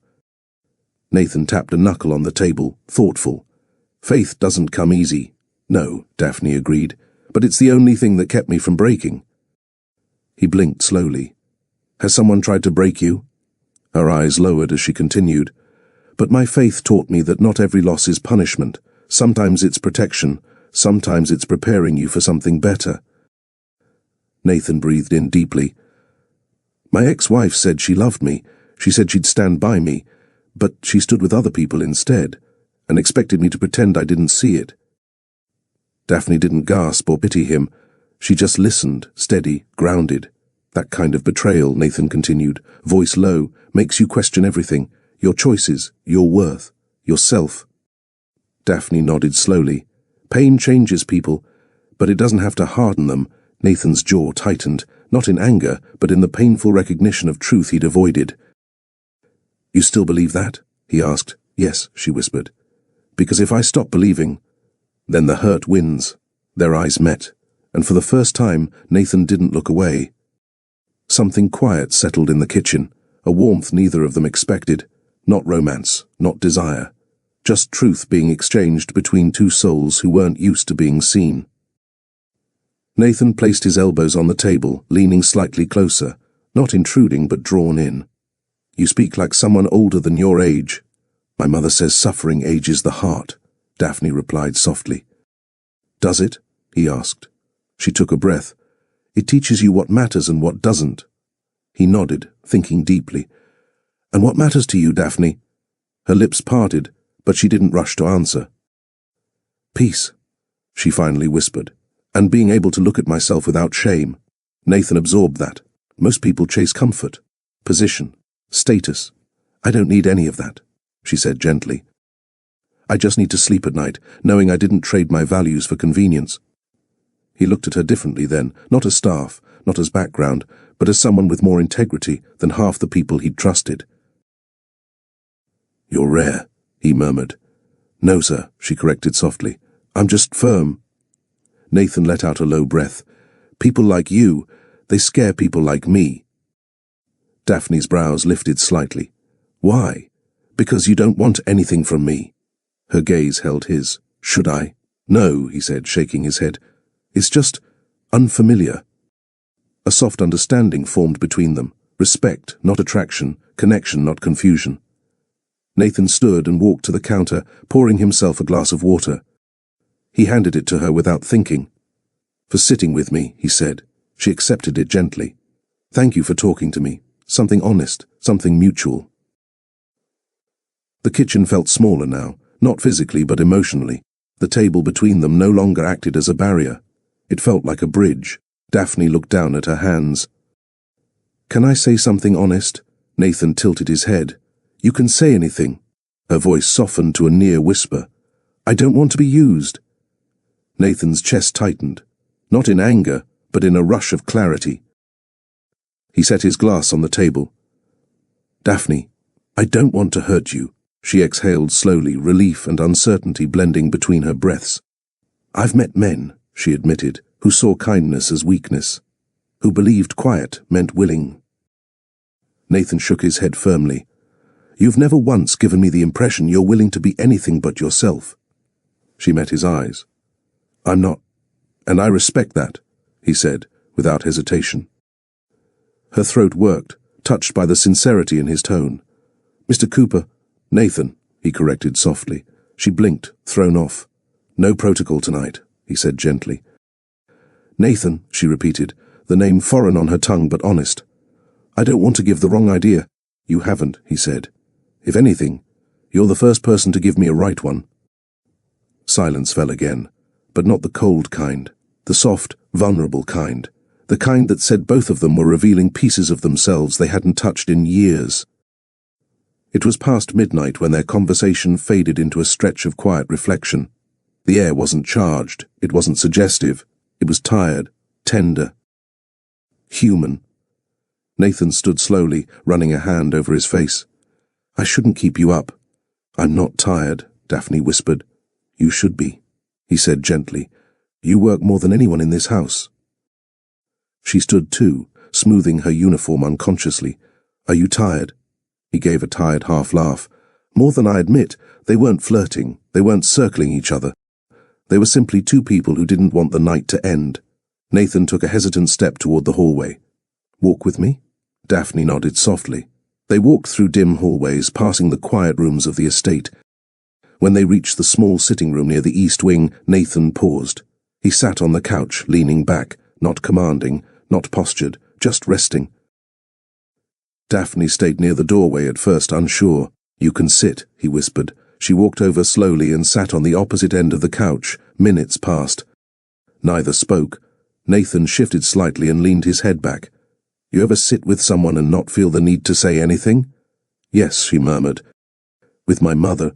Nathan tapped a knuckle on the table, thoughtful. Faith doesn't come easy. No, Daphne agreed, but it's the only thing that kept me from breaking. He blinked slowly. Has someone tried to break you? Her eyes lowered as she continued. But my faith taught me that not every loss is punishment. Sometimes it's protection. Sometimes it's preparing you for something better. Nathan breathed in deeply. My ex-wife said she loved me. She said she'd stand by me, but she stood with other people instead, and expected me to pretend I didn't see it. Daphne didn't gasp or pity him. She just listened, steady, grounded. That kind of betrayal, Nathan continued, voice low, makes you question everything, your choices, your worth, yourself. Daphne nodded slowly. Pain changes people, but it doesn't have to harden them. Nathan's jaw tightened, not in anger, but in the painful recognition of truth he'd avoided. You still believe that? He asked. Yes, she whispered. Because if I stop believing, then the hurt wins. Their eyes met, and for the first time, Nathan didn't look away. Something quiet settled in the kitchen, a warmth neither of them expected. Not romance, not desire. Just truth being exchanged between two souls who weren't used to being seen. Nathan placed his elbows on the table, leaning slightly closer, not intruding but drawn in. You speak like someone older than your age. My mother says suffering ages the heart, Daphne replied softly. Does it? He asked. She took a breath. It teaches you what matters and what doesn't. He nodded, thinking deeply. And what matters to you, Daphne? Her lips parted, but she didn't rush to answer. Peace, she finally whispered, and being able to look at myself without shame. Nathan absorbed that. Most people chase comfort, position, status. I don't need any of that, she said gently. I just need to sleep at night, knowing I didn't trade my values for convenience. He looked at her differently then, not as staff, not as background, but as someone with more integrity than half the people he'd trusted. You're rare, he murmured. No, sir, she corrected softly. I'm just firm. Nathan let out a low breath. People like you, they scare people like me. Daphne's brows lifted slightly. Why? Because you don't want anything from me. Her gaze held his. Should I? No, he said, shaking his head. It's just unfamiliar. A soft understanding formed between them. Respect, not attraction. Connection, not confusion. Nathan stood and walked to the counter, pouring himself a glass of water. He handed it to her without thinking. For sitting with me, he said. She accepted it gently. Thank you for talking to me. Something honest, something mutual. The kitchen felt smaller now, not physically but emotionally. The table between them no longer acted as a barrier. It felt like a bridge. Daphne looked down at her hands. Can I say something honest? Nathan tilted his head. You can say anything. Her voice softened to a near whisper. I don't want to be used. Nathan's chest tightened, not in anger, but in a rush of clarity. He set his glass on the table. Daphne, I don't want to hurt you. She exhaled slowly, relief and uncertainty blending between her breaths. I've met men, she admitted, who saw kindness as weakness, who believed quiet meant willing. Nathan shook his head firmly. You've never once given me the impression you're willing to be anything but yourself. She met his eyes. I'm not "And I respect that," he said, without hesitation. Her throat worked, touched by the sincerity in his tone. "Mr. Cooper—" "Nathan," he corrected softly. She blinked, thrown off. "No protocol tonight," he said gently. "Nathan," she repeated, the name foreign on her tongue but honest. "I don't want to give the wrong idea." "You haven't," he said. "If anything, you're the first person to give me a right one." Silence fell again, but not the cold kind, the soft, vulnerable kind, the kind that said both of them were revealing pieces of themselves they hadn't touched in years. It was past midnight when their conversation faded into a stretch of quiet reflection. The air wasn't charged, it wasn't suggestive, it was tired, tender, human. Nathan stood slowly, running a hand over his face. "I shouldn't keep you up." "I'm not tired," Daphne whispered. "You should be," he said gently. "You work more than anyone in this house." She stood too, smoothing her uniform unconsciously. "Are you tired?" He gave a tired half-laugh. "More than I admit, they weren't flirting, they weren't circling each other. They were simply two people who didn't want the night to end." Nathan took a hesitant step toward the hallway. "Walk with me?" Daphne nodded softly. They walked through dim hallways, passing the quiet rooms of the estate. When they reached the small sitting room near the east wing, Nathan paused. He sat on the couch, leaning back, not commanding, not postured, just resting. Daphne stayed near the doorway at first, unsure. "You can sit," he whispered. She walked over slowly and sat on the opposite end of the couch. Minutes passed. Neither spoke. Nathan shifted slightly and leaned his head back. "You ever sit with someone and not feel the need to say anything?" "Yes," she murmured. "With my mother."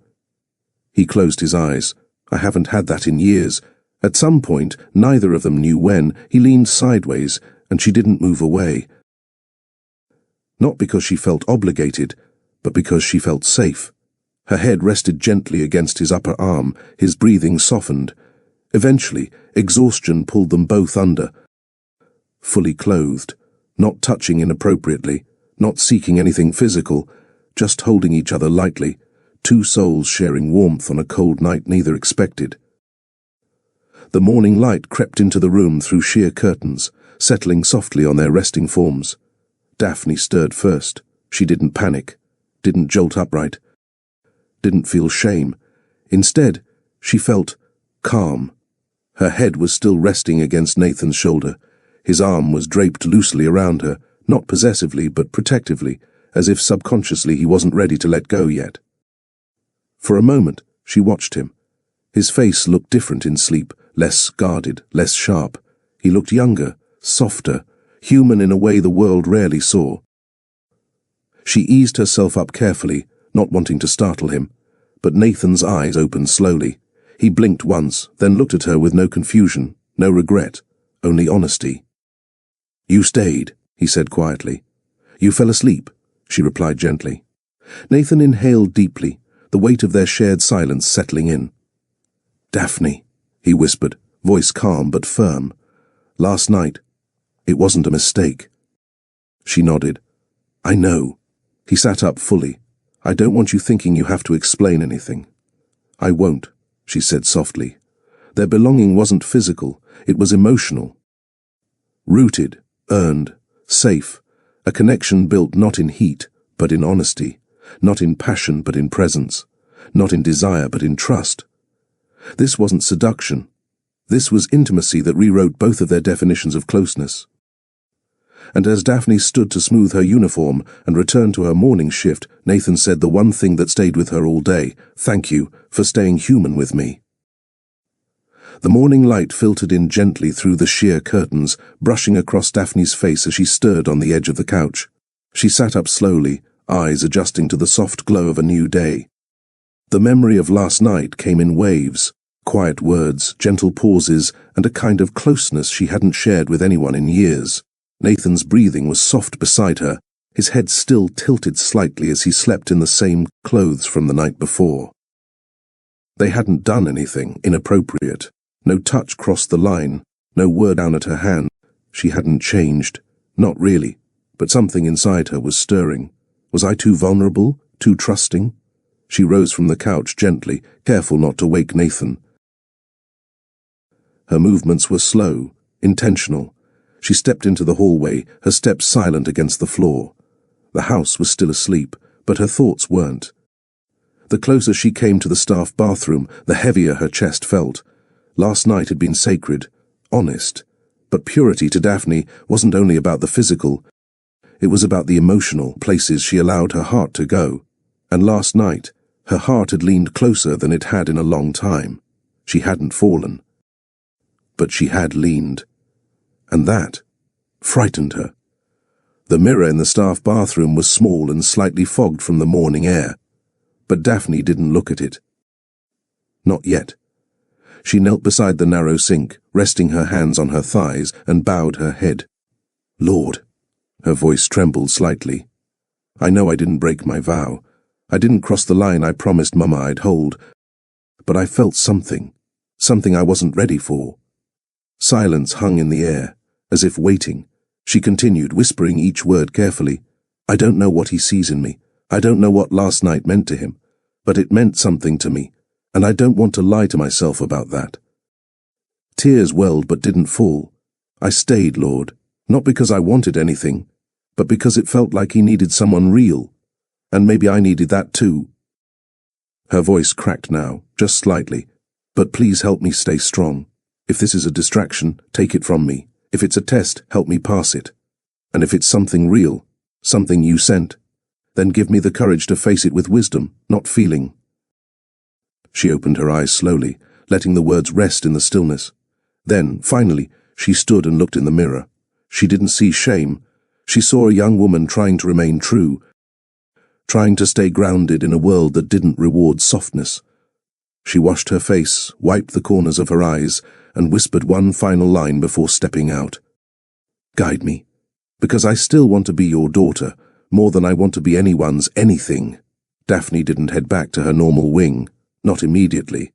He closed his eyes. "I haven't had that in years." At some point, neither of them knew when, he leaned sideways, and she didn't move away. Not because she felt obligated, but because she felt safe. Her head rested gently against his upper arm, his breathing softened. Eventually, exhaustion pulled them both under. Fully clothed, not touching inappropriately, not seeking anything physical, just holding each other lightly, two souls sharing warmth on a cold night neither expected. The morning light crept into the room through sheer curtains, settling softly on their resting forms. Daphne stirred first. She didn't panic, didn't jolt upright, didn't feel shame. Instead, she felt calm. Her head was still resting against Nathan's shoulder. His arm was draped loosely around her, not possessively but protectively, as if subconsciously he wasn't ready to let go yet. For a moment, she watched him. His face looked different in sleep, less guarded, less sharp. He looked younger, softer, human in a way the world rarely saw. She eased herself up carefully, not wanting to startle him, but Nathan's eyes opened slowly. He blinked once, then looked at her with no confusion, no regret, only honesty. "You stayed," he said quietly. "You fell asleep," she replied gently. Nathan inhaled deeply, the weight of their shared silence settling in. "Daphne," he whispered, voice calm but firm. "Last night, it wasn't a mistake." She nodded. "I know." He sat up fully. "I don't want you thinking you have to explain anything." "I won't," she said softly. Their belonging wasn't physical, it was emotional. Rooted, earned, safe, a connection built not in heat, but in honesty, not in passion, but in presence, not in desire, but in trust. This wasn't seduction. This was intimacy that rewrote both of their definitions of closeness. And as Daphne stood to smooth her uniform and return to her morning shift, Nathan said the one thing that stayed with her all day: "Thank you for staying human with me." The morning light filtered in gently through the sheer curtains, brushing across Daphne's face as she stirred on the edge of the couch. She sat up slowly, eyes adjusting to the soft glow of a new day. The memory of last night came in waves, quiet words, gentle pauses, and a kind of closeness she hadn't shared with anyone in years. Nathan's breathing was soft beside her, his head still tilted slightly as he slept in the same clothes from the night before. They hadn't done anything inappropriate. No touch crossed the line, no word down at her hand. She hadn't changed. Not really, but something inside her was stirring. Was I too vulnerable, too trusting? She rose from the couch gently, careful not to wake Nathan. Her movements were slow, intentional. She stepped into the hallway, her steps silent against the floor. The house was still asleep, but her thoughts weren't. The closer she came to the staff bathroom, the heavier her chest felt. Last night had been sacred, honest, but purity to Daphne wasn't only about the physical. It was about the emotional places she allowed her heart to go. And last night, her heart had leaned closer than it had in a long time. She hadn't fallen. But she had leaned. And that frightened her. The mirror in the staff bathroom was small and slightly fogged from the morning air. But Daphne didn't look at it. Not yet. She knelt beside the narrow sink, resting her hands on her thighs, and bowed her head. Lord. Her voice trembled slightly. I know I didn't break my vow. I didn't cross the line I promised Mama I'd hold. But I felt something I wasn't ready for. Silence hung in the air, as if waiting. She continued, whispering each word carefully. I don't know what he sees in me. I don't know what last night meant to him. But it meant something to me, and I don't want to lie to myself about that. Tears welled but didn't fall. I stayed, Lord, not because I wanted anything, but because it felt like he needed someone real, and maybe I needed that too. Her voice cracked now, just slightly. But please help me stay strong. If this is a distraction, take it from me. If it's a test, help me pass it. And if it's something real, something you sent, then give me the courage to face it with wisdom, not feeling. She opened her eyes slowly, letting the words rest in the stillness. Then, finally, she stood and looked in the mirror. She didn't see shame. She saw a young woman trying to remain true, trying to stay grounded in a world that didn't reward softness. She washed her face, wiped the corners of her eyes, and whispered one final line before stepping out. Guide me, because I still want to be your daughter, more than I want to be anyone's anything. Daphne didn't head back to her normal wing, not immediately.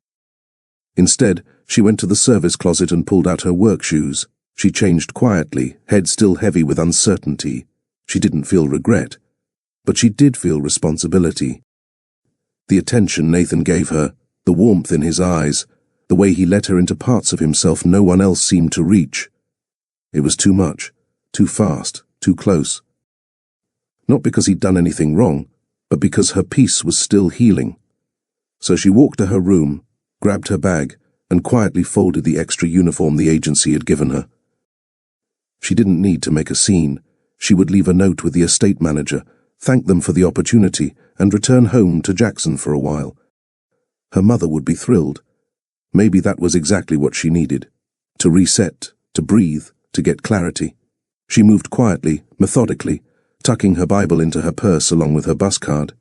Instead, she went to the service closet and pulled out her work shoes. She changed quietly, head still heavy with uncertainty. She didn't feel regret, but she did feel responsibility. The attention Nathan gave her, the warmth in his eyes, the way he let her into parts of himself no one else seemed to reach. It was too much, too fast, too close. Not because he'd done anything wrong, but because her peace was still healing. So she walked to her room, grabbed her bag, and quietly folded the extra uniform the agency had given her. She didn't need to make a scene. She would leave a note with the estate manager, thank them for the opportunity, and return home to Jackson for a while. Her mother would be thrilled. Maybe that was exactly what she needed. To reset, to breathe, to get clarity. She moved quietly, methodically, tucking her Bible into her purse along with her bus card.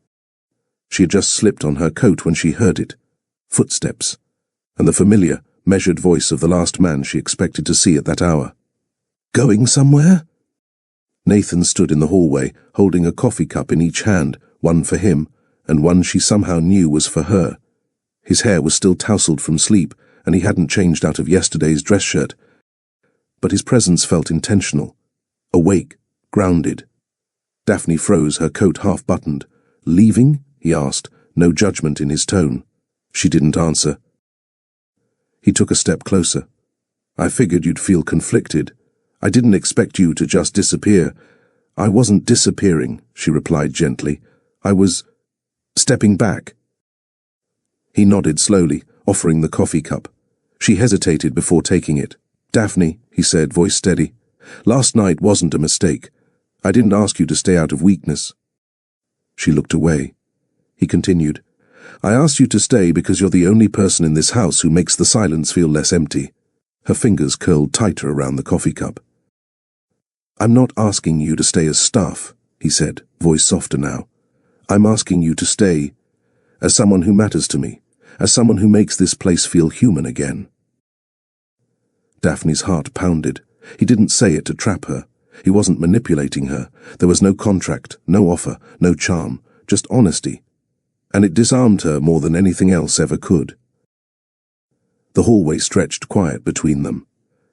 She had just slipped on her coat when she heard it. Footsteps, and the familiar, measured voice of the last man she expected to see at that hour. Going somewhere? Nathan stood in the hallway, holding a coffee cup in each hand, one for him, and one she somehow knew was for her. His hair was still tousled from sleep, and he hadn't changed out of yesterday's dress shirt. But his presence felt intentional, awake, grounded. Daphne froze, her coat half-buttoned. Leaving? He asked, no judgment in his tone. She didn't answer. He took a step closer. I figured you'd feel conflicted. I didn't expect you to just disappear. I wasn't disappearing, she replied gently. I was stepping back. He nodded slowly, offering the coffee cup. She hesitated before taking it. Daphne, he said, voice steady. Last night wasn't a mistake. I didn't ask you to stay out of weakness. She looked away. He continued. I asked you to stay because you're the only person in this house who makes the silence feel less empty. Her fingers curled tighter around the coffee cup. I'm not asking you to stay as staff, he said, voice softer now. I'm asking you to stay as someone who matters to me, as someone who makes this place feel human again. Daphne's heart pounded. He didn't say it to trap her. He wasn't manipulating her. There was no contract, no offer, no charm, just honesty. And it disarmed her more than anything else ever could. The hallway stretched quiet between them.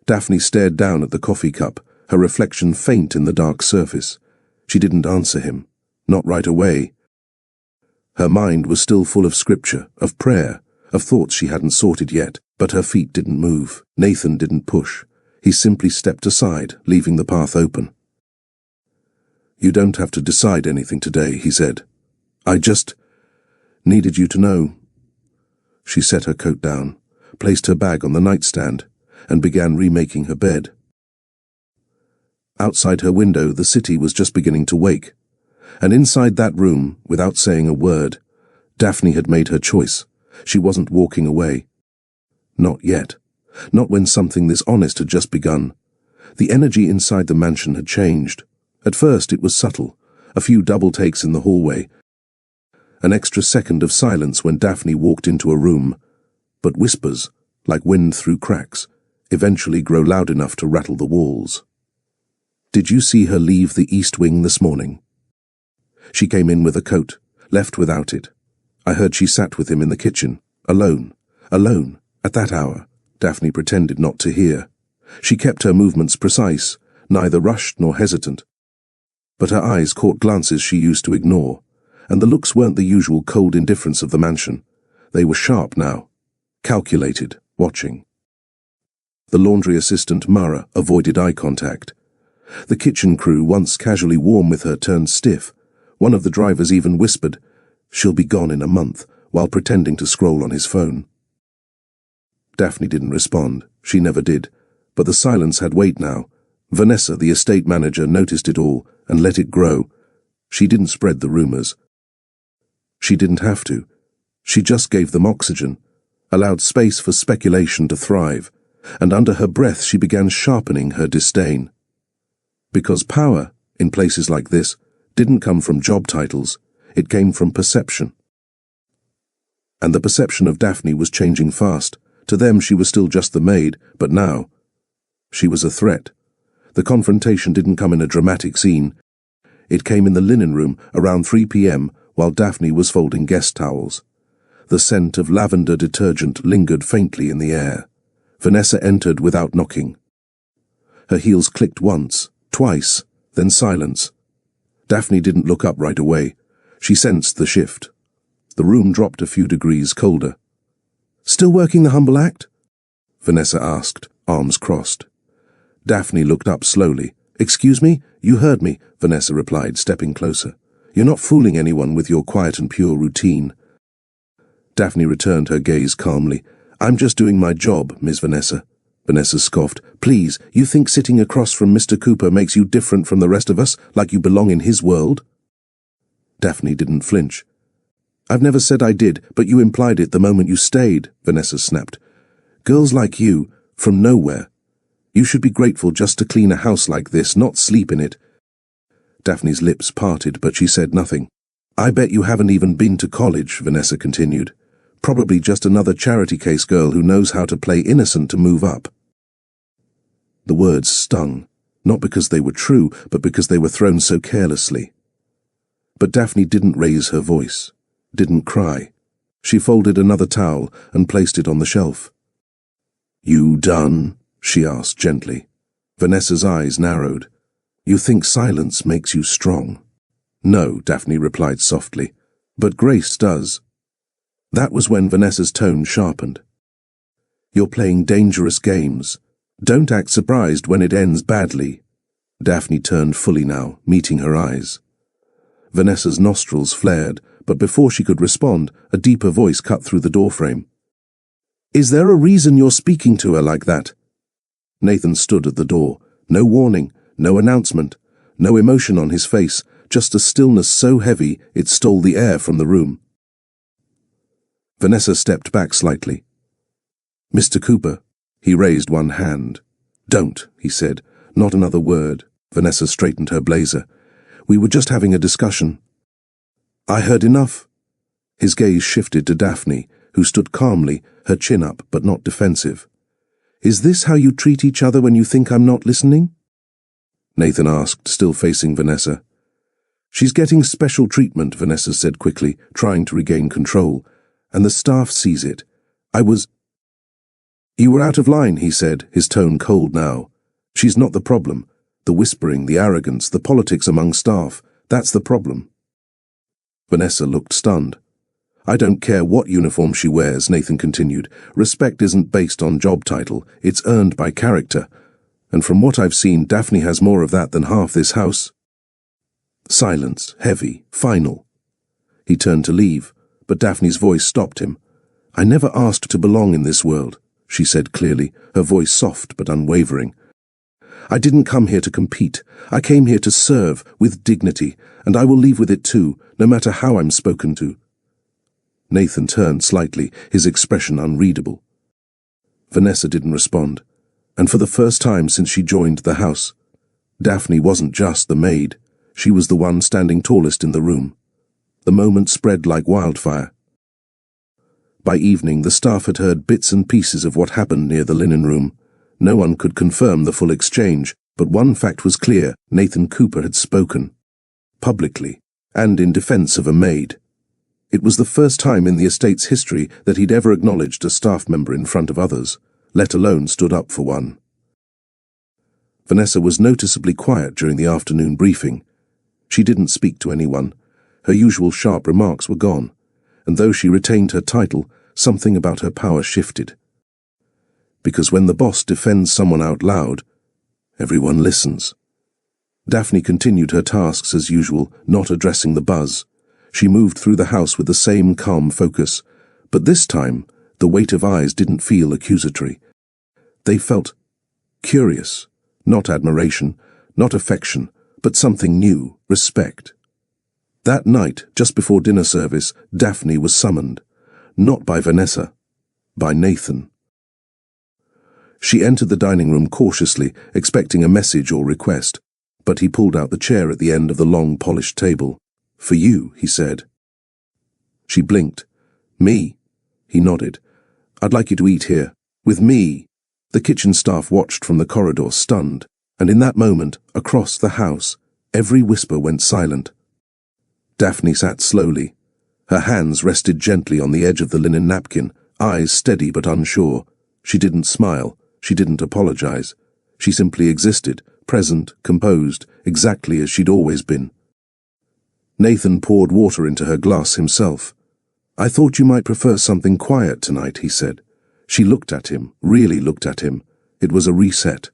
Daphne stared down at the coffee cup, her reflection faint in the dark surface. She didn't answer him, not right away. Her mind was still full of scripture, of prayer, of thoughts she hadn't sorted yet. But her feet didn't move. Nathan didn't push. He simply stepped aside, leaving the path open. "You don't have to decide anything today," he said. "I just needed you to know." She set her coat down, placed her bag on the nightstand, and began remaking her bed. Outside her window, the city was just beginning to wake. And inside that room, without saying a word, Daphne had made her choice. She wasn't walking away. Not yet. Not when something this honest had just begun. The energy inside the mansion had changed. At first it was subtle, a few double takes in the hallway, an extra second of silence when Daphne walked into a room, but whispers, like wind through cracks, eventually grow loud enough to rattle the walls. "Did you see her leave the East Wing this morning?" "She came in with a coat, left without it. I heard she sat with him in the kitchen, alone, at that hour." Daphne pretended not to hear. She kept her movements precise, neither rushed nor hesitant. But her eyes caught glances she used to ignore, and the looks weren't the usual cold indifference of the mansion. They were sharp now, calculated, watching. The laundry assistant, Mara, avoided eye contact. The kitchen crew, once casually warm with her, turned stiff. One of the drivers even whispered, "She'll be gone in a month," while pretending to scroll on his phone. Daphne didn't respond. She never did. But the silence had weight now. Vanessa, the estate manager, noticed it all and let it grow. She didn't spread the rumors. She didn't have to. She just gave them oxygen, allowed space for speculation to thrive, and under her breath she began sharpening her disdain. Because power, in places like this, didn't come from job titles, it came from perception. And the perception of Daphne was changing fast. To them she was still just the maid, but now she was a threat. The confrontation didn't come in a dramatic scene. It came in the linen room around 3 p.m. while Daphne was folding guest towels. The scent of lavender detergent lingered faintly in the air. Vanessa entered without knocking. Her heels clicked once, twice, then silence. Daphne didn't look up right away. She sensed the shift. The room dropped a few degrees colder. "Still working the humble act?" Vanessa asked, arms crossed. Daphne looked up slowly. "Excuse me? You heard me," Vanessa replied, stepping closer. "You're not fooling anyone with your quiet and pure routine." Daphne returned her gaze calmly. "I'm just doing my job, Miss Vanessa." Vanessa scoffed. "Please, you think sitting across from Mr. Cooper makes you different from the rest of us, like you belong in his world?" Daphne didn't flinch. "I've never said I did, but you implied it the moment you stayed," Vanessa snapped. "Girls like you, from nowhere. You should be grateful just to clean a house like this, not sleep in it." Daphne's lips parted, but she said nothing. "I bet you haven't even been to college," Vanessa continued. "Probably just another charity case girl who knows how to play innocent to move up." The words stung, not because they were true, but because they were thrown so carelessly. But Daphne didn't raise her voice. Didn't cry. She folded another towel and placed it on the shelf. "You done?" she asked gently. Vanessa's eyes narrowed. "You think silence makes you strong?" "No," Daphne replied softly, "but grace does." That was when Vanessa's tone sharpened. "You're playing dangerous games. Don't act surprised when it ends badly." Daphne turned fully now, meeting her eyes. Vanessa's nostrils flared, but before she could respond, a deeper voice cut through the doorframe. "Is there a reason you're speaking to her like that?" Nathan stood at the door. No warning, no announcement, no emotion on his face, just a stillness so heavy it stole the air from the room. Vanessa stepped back slightly. "Mr. Cooper." He raised one hand. "Don't," he said. Not another word. Vanessa straightened her blazer. "We were just having a discussion." "I heard enough." His gaze shifted to Daphne, who stood calmly, her chin up but not defensive. "Is this how you treat each other when you think I'm not listening?" Nathan asked, still facing Vanessa. "She's getting special treatment," Vanessa said quickly, trying to regain control. "And the staff sees it. You were out of line," he said, his tone cold now. "She's not the problem. The whispering, the arrogance, the politics among staff, that's the problem." Vanessa looked stunned. I don't care what uniform she wears, Nathan continued. Respect isn't based on job title, it's earned by character. And from what I've seen, Daphne has more of that than half this house. Silence, heavy, final. He turned to leave, but Daphne's voice stopped him. I never asked to belong in this world, she said clearly, her voice soft but unwavering. I didn't come here to compete. I came here to serve, with dignity, and I will leave with it too, no matter how I'm spoken to. Nathan turned slightly, his expression unreadable. Vanessa didn't respond, and for the first time since she joined the house, Daphne wasn't just the maid, she was the one standing tallest in the room. The moment spread like wildfire. By evening, the staff had heard bits and pieces of what happened near the linen room. No one could confirm the full exchange, but one fact was clear: Nathan Cooper had spoken. Publicly, and in defense of a maid. It was the first time in the estate's history that he'd ever acknowledged a staff member in front of others, let alone stood up for one. Vanessa was noticeably quiet during the afternoon briefing. She didn't speak to anyone. Her usual sharp remarks were gone, and though she retained her title, something about her power shifted. Because when the boss defends someone out loud, everyone listens. Daphne continued her tasks as usual, not addressing the buzz. She moved through the house with the same calm focus, but this time the weight of eyes didn't feel accusatory. They felt curious, not admiration, not affection, but something new, respect. That night, just before dinner service, Daphne was summoned, not by Vanessa, by Nathan. She entered the dining room cautiously, expecting a message or request, but he pulled out the chair at the end of the long polished table. For you, he said. She blinked. Me? He nodded. I'd like you to eat here. With me. The kitchen staff watched from the corridor, stunned, and in that moment, across the house, every whisper went silent. Daphne sat slowly. Her hands rested gently on the edge of the linen napkin, eyes steady but unsure. She didn't smile. She didn't apologize. She simply existed, present, composed, exactly as she'd always been. Nathan poured water into her glass himself. I thought you might prefer something quiet tonight, he said. She looked at him, really looked at him. It was a reset.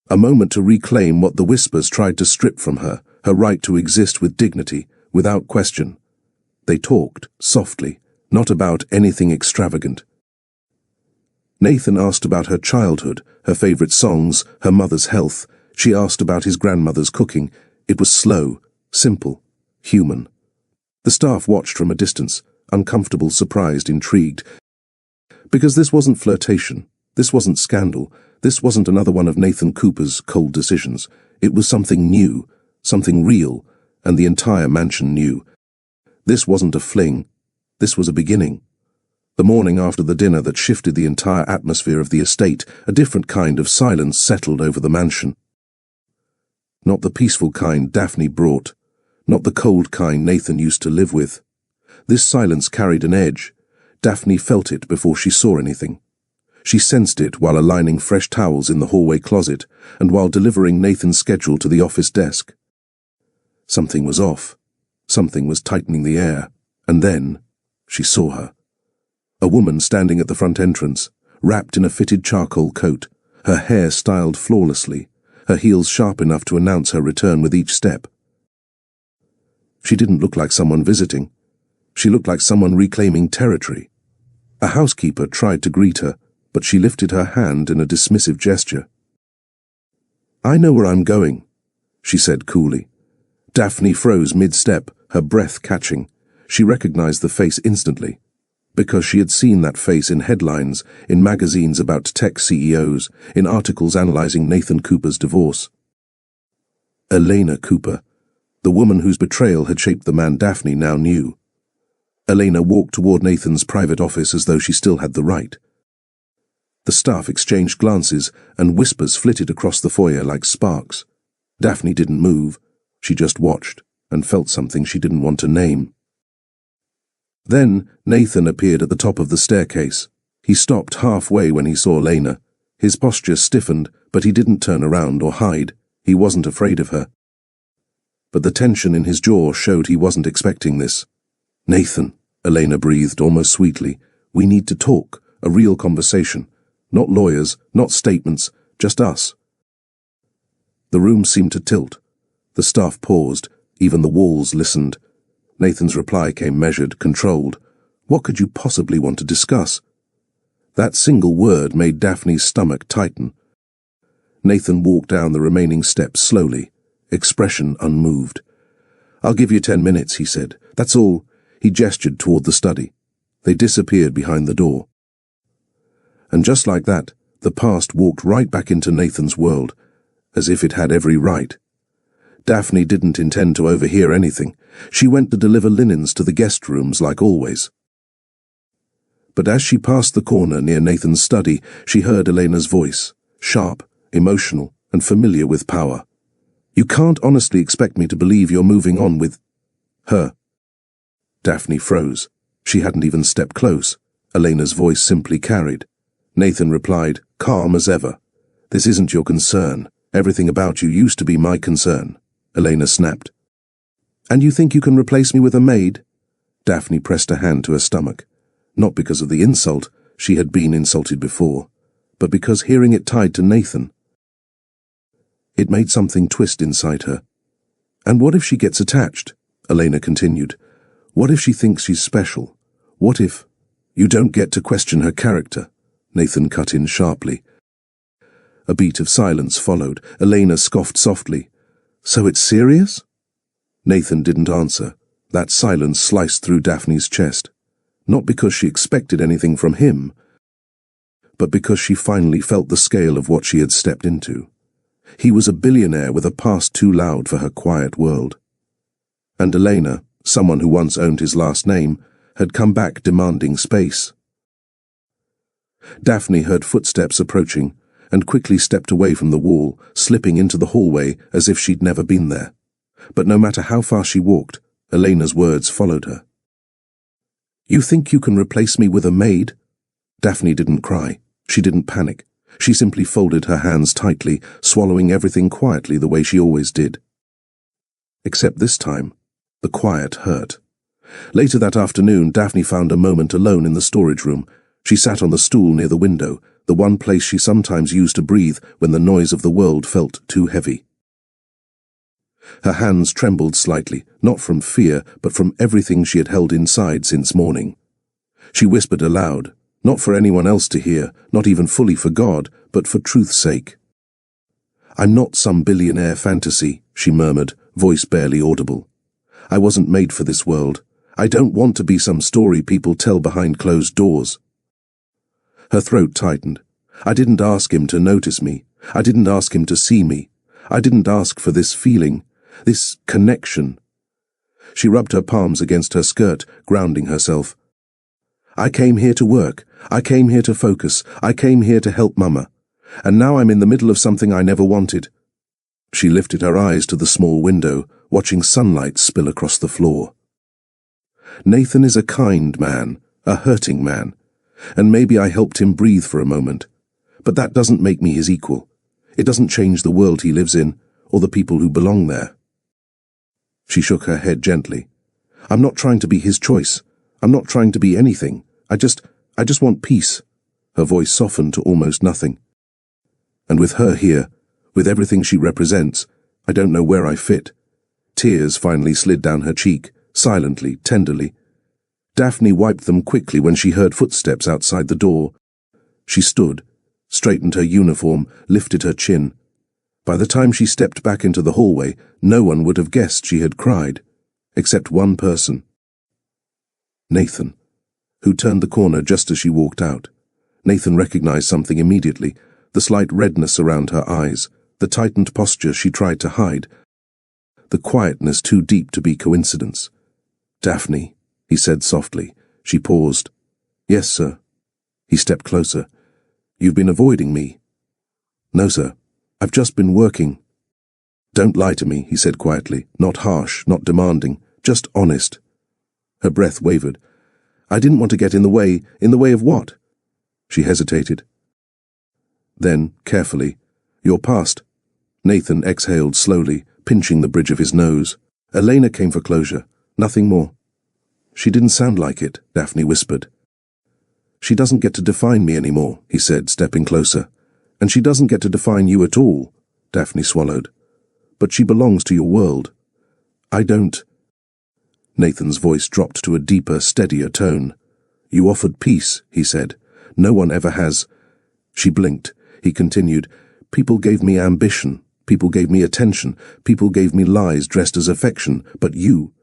A moment to reclaim what the whispers tried to strip from her, her right to exist with dignity, without question. They talked, softly, not about anything extravagant. Nathan asked about her childhood, her favorite songs, her mother's health. She asked about his grandmother's cooking. It was slow, simple, human. The staff watched from a distance, uncomfortable, surprised, intrigued. Because this wasn't flirtation, this wasn't scandal, this wasn't another one of Nathan Cooper's cold decisions. It was something new, something real, and the entire mansion knew. This wasn't a fling, this was a beginning. The morning after the dinner that shifted the entire atmosphere of the estate, a different kind of silence settled over the mansion. Not the peaceful kind Daphne brought, not the cold kind Nathan used to live with. This silence carried an edge. Daphne felt it before she saw anything. She sensed it while aligning fresh towels in the hallway closet and while delivering Nathan's schedule to the office desk. Something was off. Something was tightening the air. And then she saw her. A woman standing at the front entrance, wrapped in a fitted charcoal coat, her hair styled flawlessly, her heels sharp enough to announce her return with each step. She didn't look like someone visiting. She looked like someone reclaiming territory. A housekeeper tried to greet her, but she lifted her hand in a dismissive gesture. I know where I'm going, she said coolly. Daphne froze mid-step, her breath catching. She recognized the face instantly, because she had seen that face in headlines, in magazines about tech CEOs, in articles analyzing Nathan Cooper's divorce. Elena Cooper, the woman whose betrayal had shaped the man Daphne now knew. Elena walked toward Nathan's private office as though she still had the right. The staff exchanged glances, and whispers flitted across the foyer like sparks. Daphne didn't move. She just watched, and felt something she didn't want to name. Then Nathan appeared at the top of the staircase. He stopped halfway when he saw Elena. His posture stiffened, but he didn't turn around or hide. He wasn't afraid of her. But the tension in his jaw showed he wasn't expecting this. Nathan, Elena breathed almost sweetly. "We need to talk, a real conversation. Not lawyers, not statements, just us." The room seemed to tilt. The staff paused, even the walls listened. Nathan's reply came measured, controlled. What could you possibly want to discuss? That single word made Daphne's stomach tighten. Nathan walked down the remaining steps slowly, expression unmoved. "I'll give you 10 minutes, he said. "That's all." He gestured toward the study. They disappeared behind the door. And just like that, the past walked right back into Nathan's world, as if it had every right. Daphne didn't intend to overhear anything. She went to deliver linens to the guest rooms like always. But as she passed the corner near Nathan's study, she heard Elena's voice, sharp, emotional, and familiar with power. "You can't honestly expect me to believe you're moving on with her." Daphne froze. She hadn't even stepped close. Elena's voice simply carried. Nathan replied, calm as ever. "This isn't your concern. Everything about you used to be my concern," Elena snapped. "And you think you can replace me with a maid?" Daphne pressed a hand to her stomach. Not because of the insult, she had been insulted before, but because hearing it tied to Nathan. It made something twist inside her. "And what if she gets attached?" Elena continued. "What if she thinks she's special? What if—" "You don't get to question her character," Nathan cut in sharply. A beat of silence followed. Elena scoffed softly. "So it's serious?" Nathan didn't answer. That silence sliced through Daphne's chest. Not because she expected anything from him, but because she finally felt the scale of what she had stepped into. He was a billionaire with a past too loud for her quiet world. And Elena, someone who once owned his last name, had come back demanding space. Daphne heard footsteps approaching and quickly stepped away from the wall, slipping into the hallway as if she'd never been there. But no matter how fast she walked, Elena's words followed her. "You think you can replace me with a maid?" Daphne didn't cry. She didn't panic. She simply folded her hands tightly, swallowing everything quietly the way she always did. Except this time, the quiet hurt. Later that afternoon, Daphne found a moment alone in the storage room. She sat on the stool near the window, the one place she sometimes used to breathe when the noise of the world felt too heavy. Her hands trembled slightly, not from fear, but from everything she had held inside since morning. She whispered aloud, not for anyone else to hear, not even fully for God, but for truth's sake. "I'm not some billionaire fantasy," she murmured, voice barely audible. "I wasn't made for this world. I don't want to be some story people tell behind closed doors." Her throat tightened. "I didn't ask him to notice me. I didn't ask him to see me. I didn't ask for this feeling. This connection." She rubbed her palms against her skirt, grounding herself. "I came here to work. I came here to focus. I came here to help Mama. And now I'm in the middle of something I never wanted." She lifted her eyes to the small window, watching sunlight spill across the floor. "Nathan is a kind man, a hurting man, and maybe I helped him breathe for a moment. But that doesn't make me his equal. It doesn't change the world he lives in, or the people who belong there." She shook her head gently. "I'm not trying to be his choice. I'm not trying to be anything. I just want peace." Her voice softened to almost nothing. "And with her here, with everything she represents, I don't know where I fit." Tears finally slid down her cheek, silently, tenderly. Daphne wiped them quickly when she heard footsteps outside the door. She stood, straightened her uniform, lifted her chin. By the time she stepped back into the hallway, no one would have guessed she had cried, except one person. Nathan, who turned the corner just as she walked out. Nathan recognized something immediately, the slight redness around her eyes, the tightened posture she tried to hide, the quietness too deep to be coincidence. "Daphne," he said softly. She paused. "Yes, sir." He stepped closer. "You've been avoiding me." "No, sir. I've just been working." "Don't lie to me," he said quietly, not harsh, not demanding, just honest. Her breath wavered. "I didn't want to get in the way. In the way of what?" She hesitated. Then, carefully, "Your past." Nathan exhaled slowly, pinching the bridge of his nose. Elena came for closure. Nothing more. She didn't sound like it, Daphne whispered. She doesn't get to define me anymore, he said, stepping closer. And she doesn't get to define you at all, Daphne swallowed. But she belongs to your world. I don't. Nathan's voice dropped to a deeper, steadier tone. You offered peace, he said. No one ever has. She blinked. He continued, people gave me ambition. People gave me attention. People gave me lies dressed as affection. But you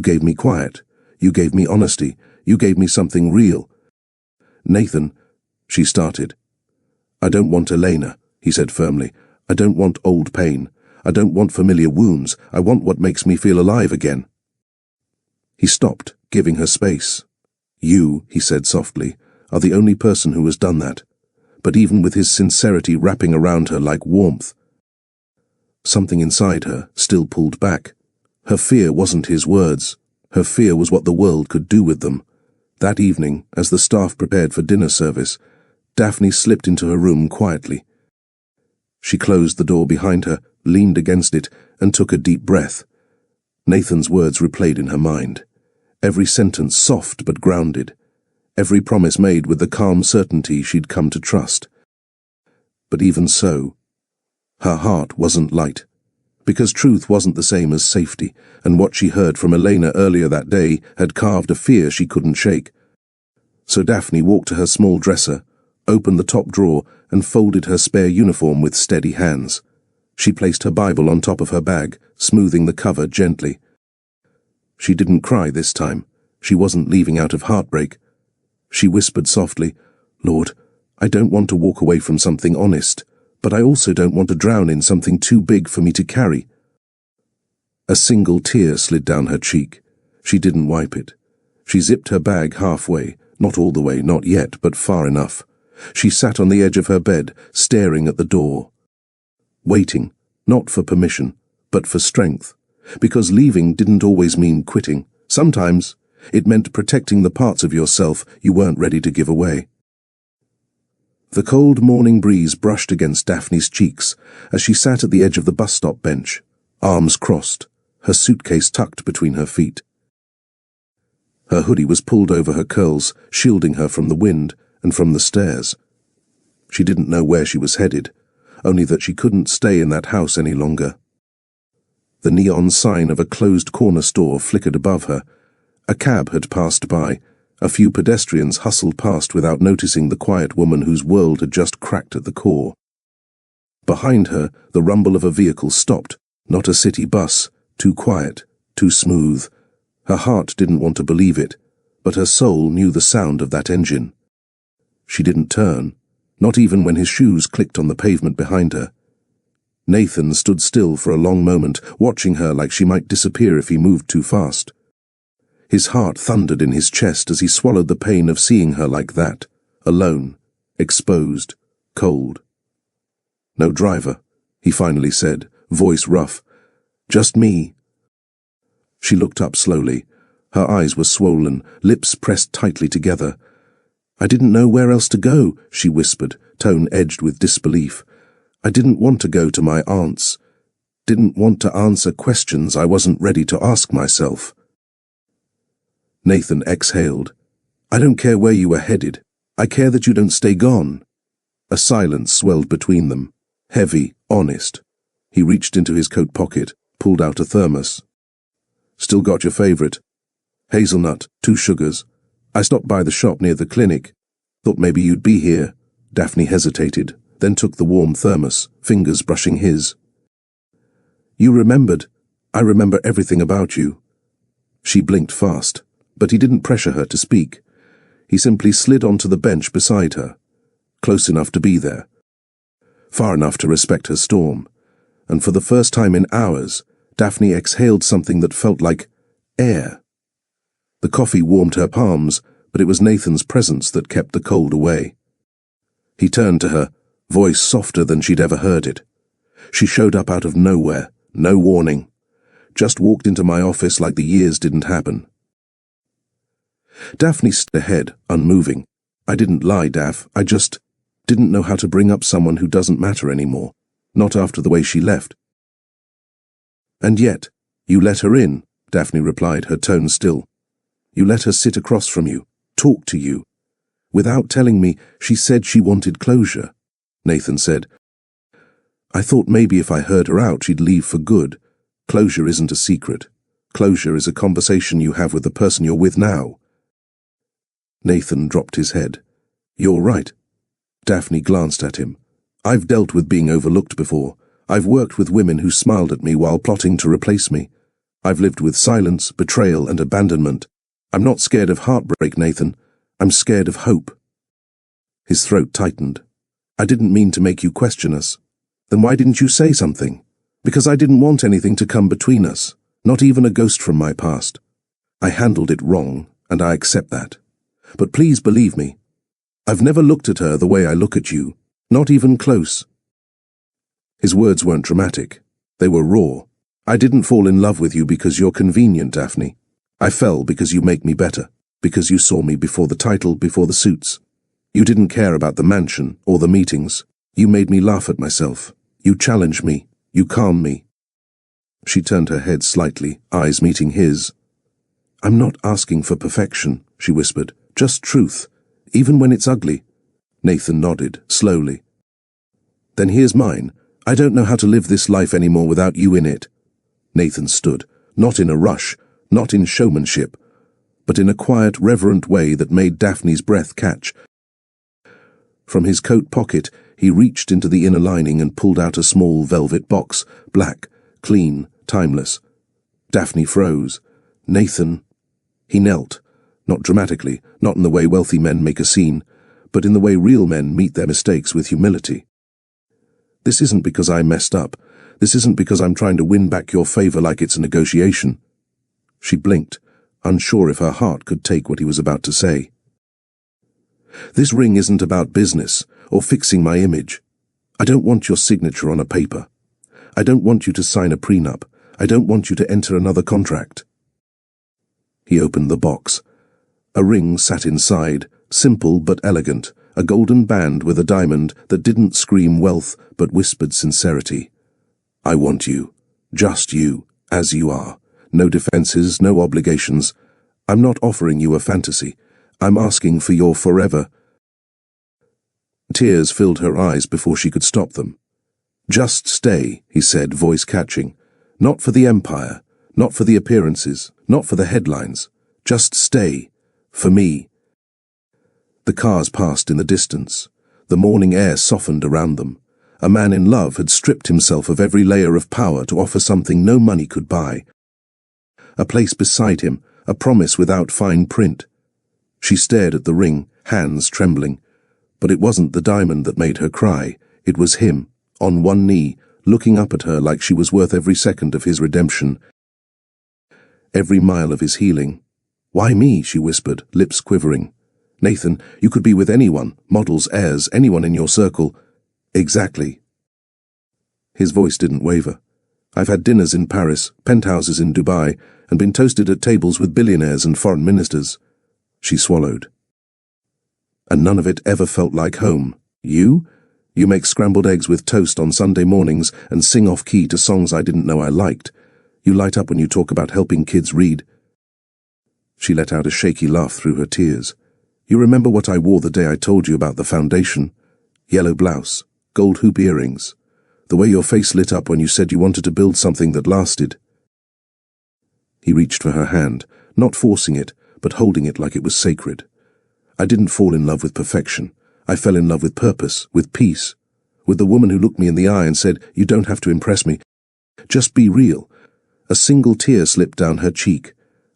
gave me quiet. You gave me honesty. You gave me something real. Nathan, she started. I don't want Elena, he said firmly. I don't want old pain. I don't want familiar wounds. I want what makes me feel alive again. He stopped, giving her space. You, he said softly, are the only person who has done that. But even with his sincerity wrapping around her like warmth, something inside her still pulled back. Her fear wasn't his words. Her fear was what the world could do with them. That evening, as the staff prepared for dinner service, Daphne slipped into her room quietly. She closed the door behind her, leaned against it, and took a deep breath. Nathan's words replayed in her mind. Every sentence soft but grounded. Every promise made with the calm certainty she'd come to trust. But even so, her heart wasn't light. Because truth wasn't the same as safety, and what she heard from Elena earlier that day had carved a fear she couldn't shake. So Daphne walked to her small dresser, opened the top drawer, and folded her spare uniform with steady hands. She placed her Bible on top of her bag, smoothing the cover gently. She didn't cry this time. She wasn't leaving out of heartbreak. She whispered softly, Lord, I don't want to walk away from something honest, but I also don't want to drown in something too big for me to carry. A single tear slid down her cheek. She didn't wipe it. She zipped her bag halfway, not all the way, not yet, but far enough. She sat on the edge of her bed, staring at the door. Waiting, not for permission, but for strength. Because leaving didn't always mean quitting. Sometimes it meant protecting the parts of yourself you weren't ready to give away. The cold morning breeze brushed against Daphne's cheeks as she sat at the edge of the bus stop bench, arms crossed, her suitcase tucked between her feet. Her hoodie was pulled over her curls, shielding her from the wind and from the stairs. She didn't know where she was headed, only that she couldn't stay in that house any longer. The neon sign of a closed corner store flickered above her. A cab had passed by. A few pedestrians hustled past without noticing the quiet woman whose world had just cracked at the core. Behind her, the rumble of a vehicle stopped, not a city bus, too quiet, too smooth. Her heart didn't want to believe it, but her soul knew the sound of that engine. She didn't turn, not even when his shoes clicked on the pavement behind her. Nathan stood still for a long moment, watching her like she might disappear if he moved too fast. His heart thundered in his chest as he swallowed the pain of seeing her like that, alone, exposed, cold. No driver, he finally said, voice rough. Just me. She looked up slowly. Her eyes were swollen, lips pressed tightly together. I didn't know where else to go, she whispered, tone edged with disbelief. I didn't want to go to my aunt's. Didn't want to answer questions I wasn't ready to ask myself. Nathan exhaled. I don't care where you were headed. I care that you don't stay gone. A silence swelled between them, heavy, honest. He reached into his coat pocket, pulled out a thermos. Still got your favorite? Hazelnut, 2 sugars. I stopped by the shop near the clinic. Thought maybe you'd be here. Daphne hesitated, then took the warm thermos, fingers brushing his. You remembered. I remember everything about you. She blinked fast, but he didn't pressure her to speak. He simply slid onto the bench beside her, close enough to be there, far enough to respect her storm, and for the first time in hours, Daphne exhaled something that felt like air. The coffee warmed her palms, but it was Nathan's presence that kept the cold away. He turned to her, voice softer than she'd ever heard it. She showed up out of nowhere, no warning. Just walked into my office like the years didn't happen. Daphne stood ahead, unmoving. I didn't lie, Daph. I just didn't know how to bring up someone who doesn't matter anymore. Not after the way she left. And yet, you let her in, Daphne replied, her tone still. You let her sit across from you, talk to you. Without telling me, she said she wanted closure. Nathan said, I thought maybe if I heard her out, she'd leave for good. Closure isn't a secret. Closure is a conversation you have with the person you're with now. Nathan dropped his head. You're right. Daphne glanced at him. I've dealt with being overlooked before. I've worked with women who smiled at me while plotting to replace me. I've lived with silence, betrayal, and abandonment. I'm not scared of heartbreak, Nathan. I'm scared of hope. His throat tightened. I didn't mean to make you question us. Then why didn't you say something? Because I didn't want anything to come between us, not even a ghost from my past. I handled it wrong, and I accept that. But please believe me. I've never looked at her the way I look at you, not even close. His words weren't dramatic. They were raw. I didn't fall in love with you because you're convenient, Daphne. I fell because you make me better, because you saw me before the title, before the suits. You didn't care about the mansion or the meetings. You made me laugh at myself. You challenged me. You calmed me. She turned her head slightly, eyes meeting his. I'm not asking for perfection, she whispered. Just truth, even when it's ugly. Nathan nodded, slowly. Then here's mine. I don't know how to live this life anymore without you in it. Nathan stood, not in a rush, not in showmanship, but in a quiet, reverent way that made Daphne's breath catch. From his coat pocket, he reached into the inner lining and pulled out a small velvet box, black, clean, timeless. Daphne froze. Nathan. He knelt, not dramatically, not in the way wealthy men make a scene, but in the way real men meet their mistakes with humility. This isn't because I messed up. This isn't because I'm trying to win back your favor like it's a negotiation. She blinked, unsure if her heart could take what he was about to say. This ring isn't about business or fixing my image. I don't want your signature on a paper. I don't want you to sign a prenup. I don't want you to enter another contract. He opened the box. A ring sat inside, simple but elegant, a golden band with a diamond that didn't scream wealth but whispered sincerity. I want you, just you, as you are. No defenses, no obligations. I'm not offering you a fantasy. I'm asking for your forever. Tears filled her eyes before she could stop them. Just stay, he said, voice catching. Not for the empire, not for the appearances, not for the headlines. Just stay. For me. The cars passed in the distance. The morning air softened around them. A man in love had stripped himself of every layer of power to offer something no money could buy. A place beside him, a promise without fine print. She stared at the ring, hands trembling. But it wasn't the diamond that made her cry. It was him, on one knee, looking up at her like she was worth every second of his redemption, every mile of his healing. Why me? She whispered, lips quivering. Nathan, you could be with anyone, models, heirs, anyone in your circle. Exactly. His voice didn't waver. I've had dinners in Paris, penthouses in Dubai, and been toasted at tables with billionaires and foreign ministers. She swallowed. And none of it ever felt like home. You? You make scrambled eggs with toast on Sunday mornings and sing off-key to songs I didn't know I liked. You light up when you talk about helping kids read. She let out a shaky laugh through her tears. You remember what I wore the day I told you about the foundation? Yellow blouse, gold hoop earrings. The way your face lit up when you said you wanted to build something that lasted. He reached for her hand, not forcing it, but holding it like it was sacred. I didn't fall in love with perfection. I fell in love with purpose, with peace, with the woman who looked me in the eye and said, you don't have to impress me. Just be real. A single tear slipped down her cheek.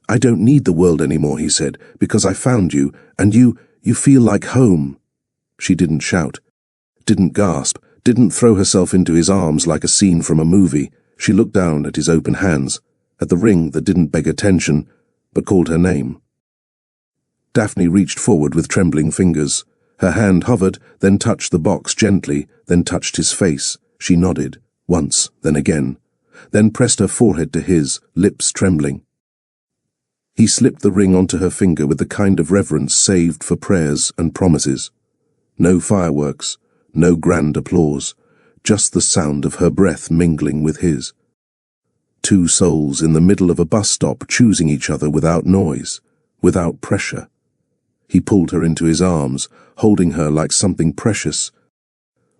I don't need the world anymore, he said, because I found you, and you feel like home. She didn't shout, didn't gasp, didn't throw herself into his arms like a scene from a movie. She looked down at his open hands, at the ring that didn't beg attention, but called her name. Daphne reached forward with trembling fingers. Her hand hovered, then touched the box gently, then touched his face. She nodded, once, then again, then pressed her forehead to his, lips trembling. He slipped the ring onto her finger with the kind of reverence saved for prayers and promises. No fireworks, no grand applause, just the sound of her breath mingling with his. Two souls in the middle of a bus stop choosing each other without noise, without pressure. He pulled her into his arms, holding her like something precious,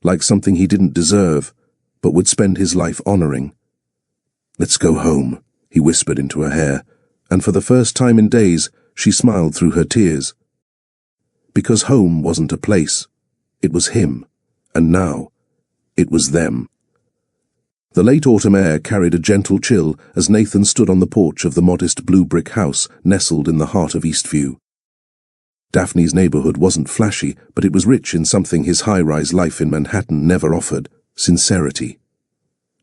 like something he didn't deserve, but would spend his life honoring. "Let's go home," he whispered into her hair, and for the first time in days, she smiled through her tears. Because home wasn't a place, it was him, and now, it was them. The late autumn air carried a gentle chill as Nathan stood on the porch of the modest blue brick house nestled in the heart of Eastview. Daphne's neighborhood wasn't flashy, but it was rich in something his high-rise life in Manhattan never offered: sincerity.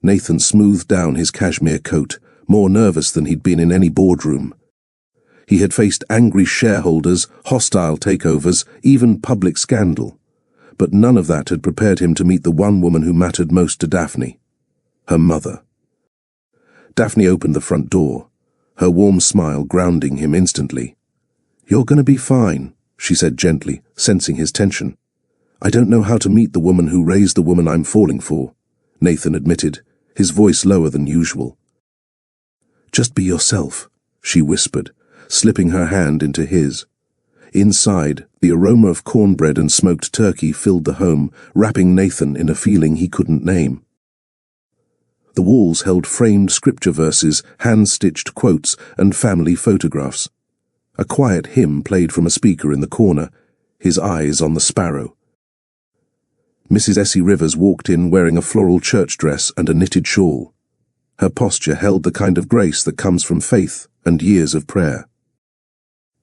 Nathan smoothed down his cashmere coat, more nervous than he'd been in any boardroom. He had faced angry shareholders, hostile takeovers, even public scandal. But none of that had prepared him to meet the one woman who mattered most to Daphne: her mother. Daphne opened the front door, her warm smile grounding him instantly. "You're going to be fine," she said gently, sensing his tension. "I don't know how to meet the woman who raised the woman I'm falling for," Nathan admitted, his voice lower than usual. "Just be yourself," she whispered, slipping her hand into his. Inside, the aroma of cornbread and smoked turkey filled the home, wrapping Nathan in a feeling he couldn't name. The walls held framed scripture verses, hand-stitched quotes, and family photographs. A quiet hymn played from a speaker in the corner, his eyes on the sparrow. Mrs. Essie Rivers walked in wearing a floral church dress and a knitted shawl. Her posture held the kind of grace that comes from faith and years of prayer.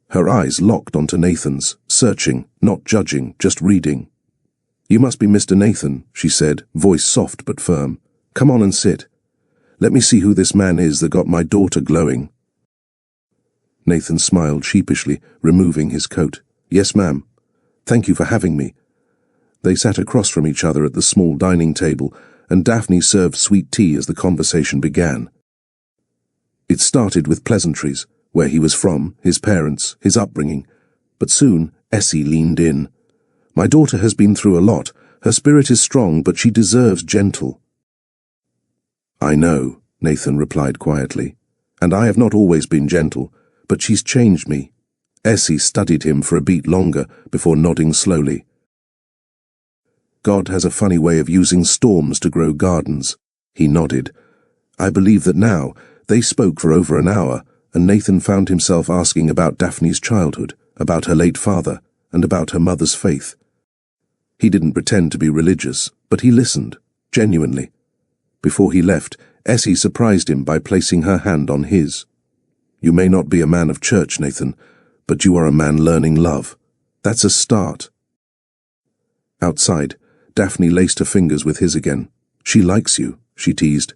Her eyes locked onto Nathan's, searching, not judging, just reading. "You must be Mr. Nathan," she said, voice soft but firm. "Come on and sit. Let me see who this man is that got my daughter glowing." Nathan smiled sheepishly, removing his coat. "Yes, ma'am. Thank you for having me." They sat across from each other at the small dining table, and Daphne served sweet tea as the conversation began. It started with pleasantries, where he was from, his parents, his upbringing, but soon Essie leaned in. "My daughter has been through a lot. Her spirit is strong, but she deserves gentle." "I know," Nathan replied quietly, "and I have not always been gentle, but she's changed me." Essie studied him for a beat longer before nodding slowly. "God has a funny way of using storms to grow gardens." He nodded. "I believe that now." They spoke for over an hour, and Nathan found himself asking about Daphne's childhood, about her late father, and about her mother's faith. He didn't pretend to be religious, but he listened, genuinely. Before he left, Essie surprised him by placing her hand on his. "You may not be a man of church, Nathan, but you are a man learning love. That's a start." Outside, Daphne laced her fingers with his again. "She likes you," she teased.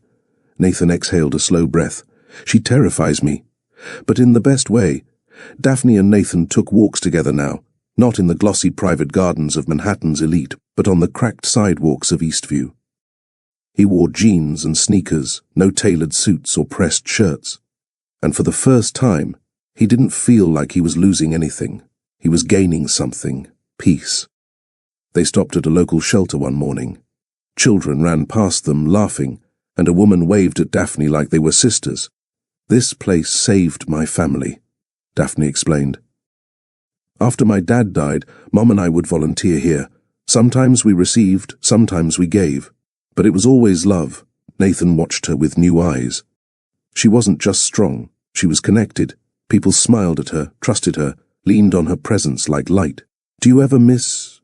Nathan exhaled a slow breath. "She terrifies me." But in the best way. Daphne and Nathan took walks together now, not in the glossy private gardens of Manhattan's elite, but on the cracked sidewalks of Eastview. He wore jeans and sneakers, no tailored suits or pressed shirts. And for the first time, he didn't feel like he was losing anything. He was gaining something: peace. They stopped at a local shelter one morning. Children ran past them, laughing, and a woman waved at Daphne like they were sisters. "This place saved my family," Daphne explained. "After my dad died, Mom and I would volunteer here. Sometimes we received, sometimes we gave. But it was always love." Nathan watched her with new eyes. She wasn't just strong, she was connected. People smiled at her, trusted her, leaned on her presence like light. "Do you ever miss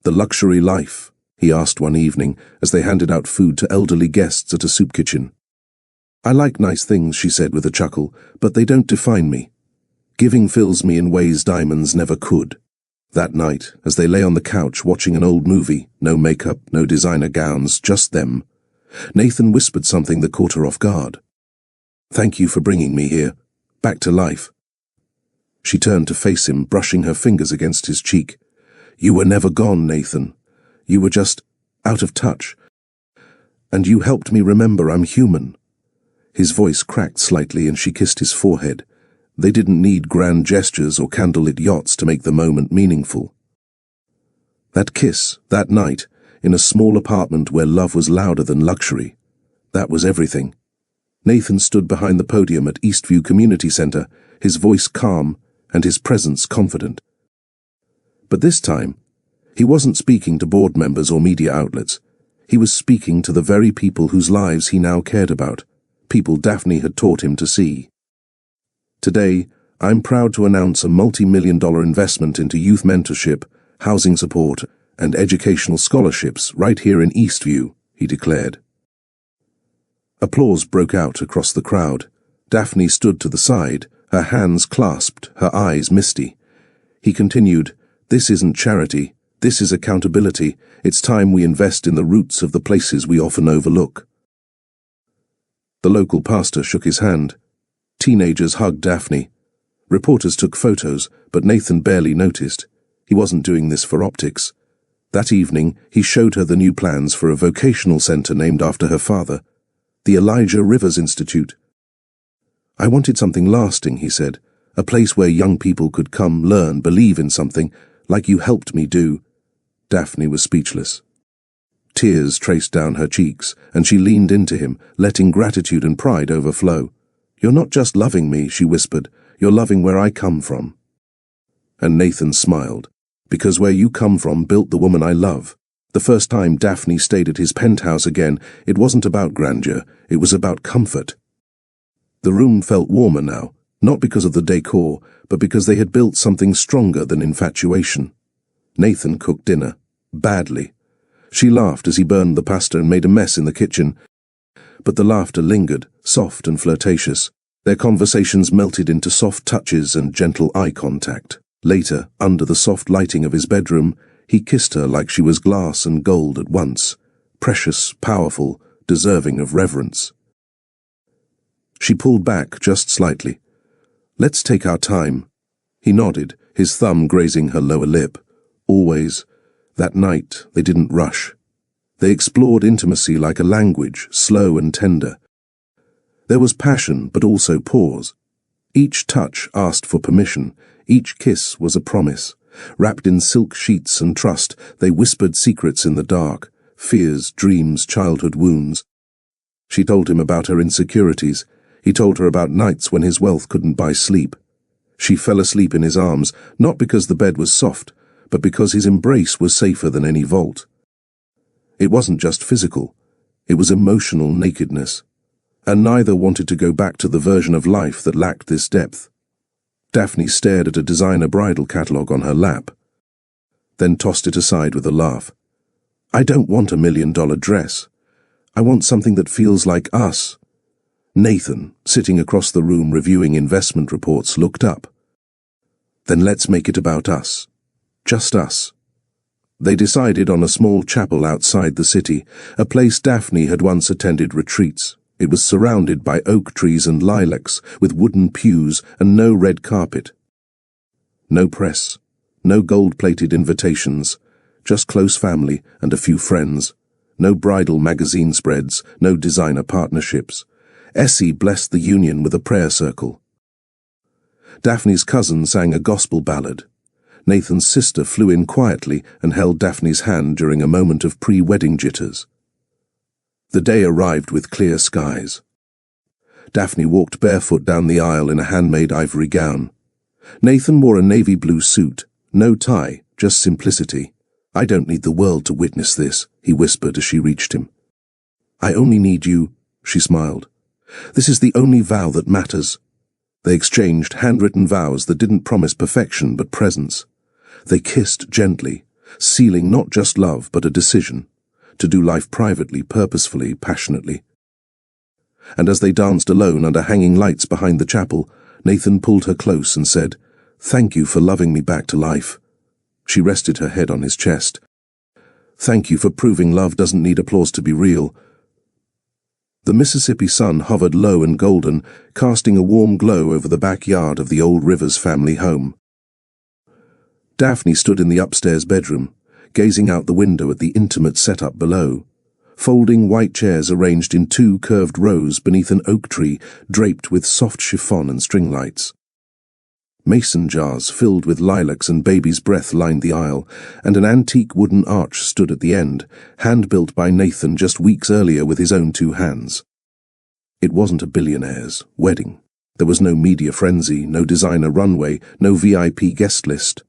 the luxury life?" he asked one evening as they handed out food to elderly guests at a soup kitchen. "I like nice things," she said with a chuckle, "but they don't define me. Giving fills me in ways diamonds never could." That night, as they lay on the couch watching an old movie, no makeup, no designer gowns, just them, Nathan whispered something that caught her off guard. "Thank you for bringing me here, back to life." She turned to face him, brushing her fingers against his cheek. "You were never gone, Nathan. You were just out of touch. And you helped me remember I'm human." His voice cracked slightly and she kissed his forehead. They didn't need grand gestures or candlelit yachts to make the moment meaningful. That kiss, that night, in a small apartment where love was louder than luxury, that was everything. Nathan stood behind the podium at Eastview Community Center, his voice calm, and his presence confident. But this time, he wasn't speaking to board members or media outlets. He was speaking to the very people whose lives he now cared about, people Daphne had taught him to see. Today, I'm proud to announce a multi-million-dollar investment into youth mentorship, housing support, and educational scholarships right here in Eastview, he declared. Applause broke out across the crowd. Daphne stood to the side, her hands clasped, her eyes misty. He continued, "This isn't charity, this is accountability. It's time we invest in the roots of the places we often overlook." The local pastor shook his hand. Teenagers hugged Daphne. Reporters took photos, but Nathan barely noticed. He wasn't doing this for optics. That evening, he showed her the new plans for a vocational center named after her father, the Elijah Rivers Institute. "I wanted something lasting," he said, "a place where young people could come, learn, believe in something, like you helped me do." Daphne was speechless. Tears traced down her cheeks, and she leaned into him, letting gratitude and pride overflow. "You're not just loving me," she whispered, "you're loving where I come from." And Nathan smiled, "Because where you come from built the woman I love." The first time Daphne stayed at his penthouse again, it wasn't about grandeur, it was about comfort. The room felt warmer now, not because of the decor, but because they had built something stronger than infatuation. Nathan cooked dinner. Badly. She laughed as he burned the pasta and made a mess in the kitchen. But the laughter lingered, soft and flirtatious. Their conversations melted into soft touches and gentle eye contact. Later, under the soft lighting of his bedroom, he kissed her like she was glass and gold at once, precious, powerful, deserving of reverence. She pulled back just slightly. "Let's take our time." He nodded, his thumb grazing her lower lip. Always. That night, they didn't rush. They explored intimacy like a language, slow and tender. There was passion, but also pause. Each touch asked for permission. Each kiss was a promise. Wrapped in silk sheets and trust, they whispered secrets in the dark, fears, dreams, childhood wounds. She told him about her insecurities. He told her about nights when his wealth couldn't buy sleep. She fell asleep in his arms, not because the bed was soft, but because his embrace was safer than any vault. It wasn't just physical, it was emotional nakedness, and neither wanted to go back to the version of life that lacked this depth. Daphne stared at a designer bridal catalogue on her lap, then tossed it aside with a laugh. "I don't want $1 million dress. I want something that feels like us." Nathan, sitting across the room reviewing investment reports, looked up. "Then let's make it about us. Just us." They decided on a small chapel outside the city, a place Daphne had once attended retreats. It was surrounded by oak trees and lilacs, with wooden pews and no red carpet. No press, no gold-plated invitations, just close family and a few friends. No bridal magazine spreads, no designer partnerships. Essie blessed the union with a prayer circle. Daphne's cousin sang a gospel ballad. Nathan's sister flew in quietly and held Daphne's hand during a moment of pre-wedding jitters. The day arrived with clear skies. Daphne walked barefoot down the aisle in a handmade ivory gown. Nathan wore a navy blue suit, no tie, just simplicity. "I don't need the world to witness this," he whispered as she reached him. "I only need you," she smiled. "This is the only vow that matters." They exchanged handwritten vows that didn't promise perfection but presence. They kissed gently, sealing not just love but a decision, to do life privately, purposefully, passionately. And as they danced alone under hanging lights behind the chapel, Nathan pulled her close and said, "Thank you for loving me back to life." She rested her head on his chest. "Thank you for proving love doesn't need applause to be real." The Mississippi sun hovered low and golden, casting a warm glow over the backyard of the old Rivers family home. Daphne stood in the upstairs bedroom, gazing out the window at the intimate setup below. Folding white chairs arranged in 2 curved rows beneath an oak tree draped with soft chiffon and string lights. Mason jars filled with lilacs and baby's breath lined the aisle, and an antique wooden arch stood at the end, hand-built by Nathan just weeks earlier with his own 2 hands. It wasn't a billionaire's wedding. There was no media frenzy, no designer runway, no VIP guest list.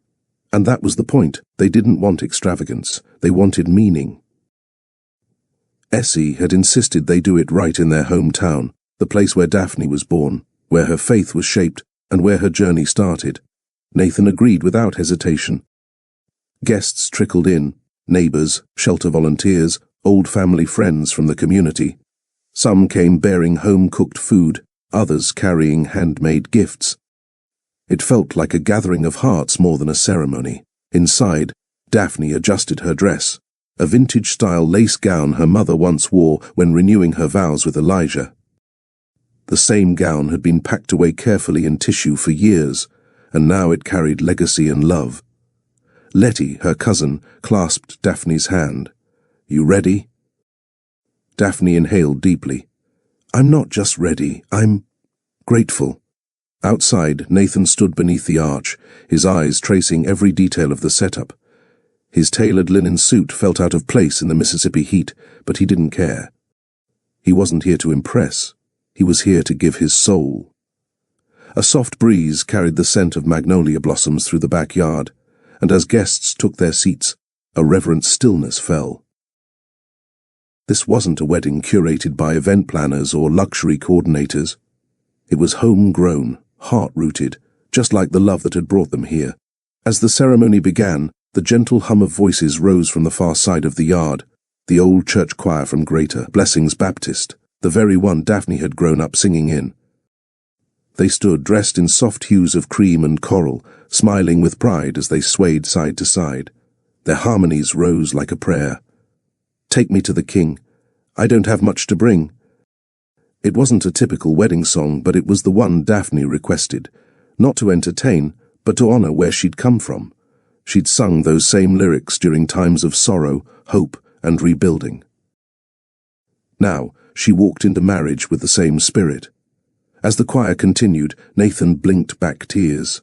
And that was the point. They didn't want extravagance. They wanted meaning. Essie had insisted they do it right in their hometown, the place where Daphne was born, where her faith was shaped, and where her journey started. Nathan agreed without hesitation. Guests trickled in, neighbours, shelter volunteers, old family friends from the community. Some came bearing home-cooked food, others carrying handmade gifts. It felt like a gathering of hearts more than a ceremony. Inside, Daphne adjusted her dress, a vintage-style lace gown her mother once wore when renewing her vows with Elijah. The same gown had been packed away carefully in tissue for years, and now it carried legacy and love. Letty, her cousin, clasped Daphne's hand. "You ready?" Daphne inhaled deeply. "I'm not just ready, I'm grateful." Outside, Nathan stood beneath the arch, his eyes tracing every detail of the setup. His tailored linen suit felt out of place in the Mississippi heat, but he didn't care. He wasn't here to impress. He was here to give his soul. A soft breeze carried the scent of magnolia blossoms through the backyard, and as guests took their seats, a reverent stillness fell. This wasn't a wedding curated by event planners or luxury coordinators. It was homegrown, heart-rooted, just like the love that had brought them here. As the ceremony began, the gentle hum of voices rose from the far side of the yard, the old church choir from Greater Blessings Baptist, the very one Daphne had grown up singing in. They stood dressed in soft hues of cream and coral, smiling with pride as they swayed side to side. Their harmonies rose like a prayer. "Take me to the king. I don't have much to bring." It wasn't a typical wedding song, but it was the one Daphne requested, not to entertain, but to honor where she'd come from. She'd sung those same lyrics during times of sorrow, hope, and rebuilding. Now, she walked into marriage with the same spirit. As the choir continued, Nathan blinked back tears.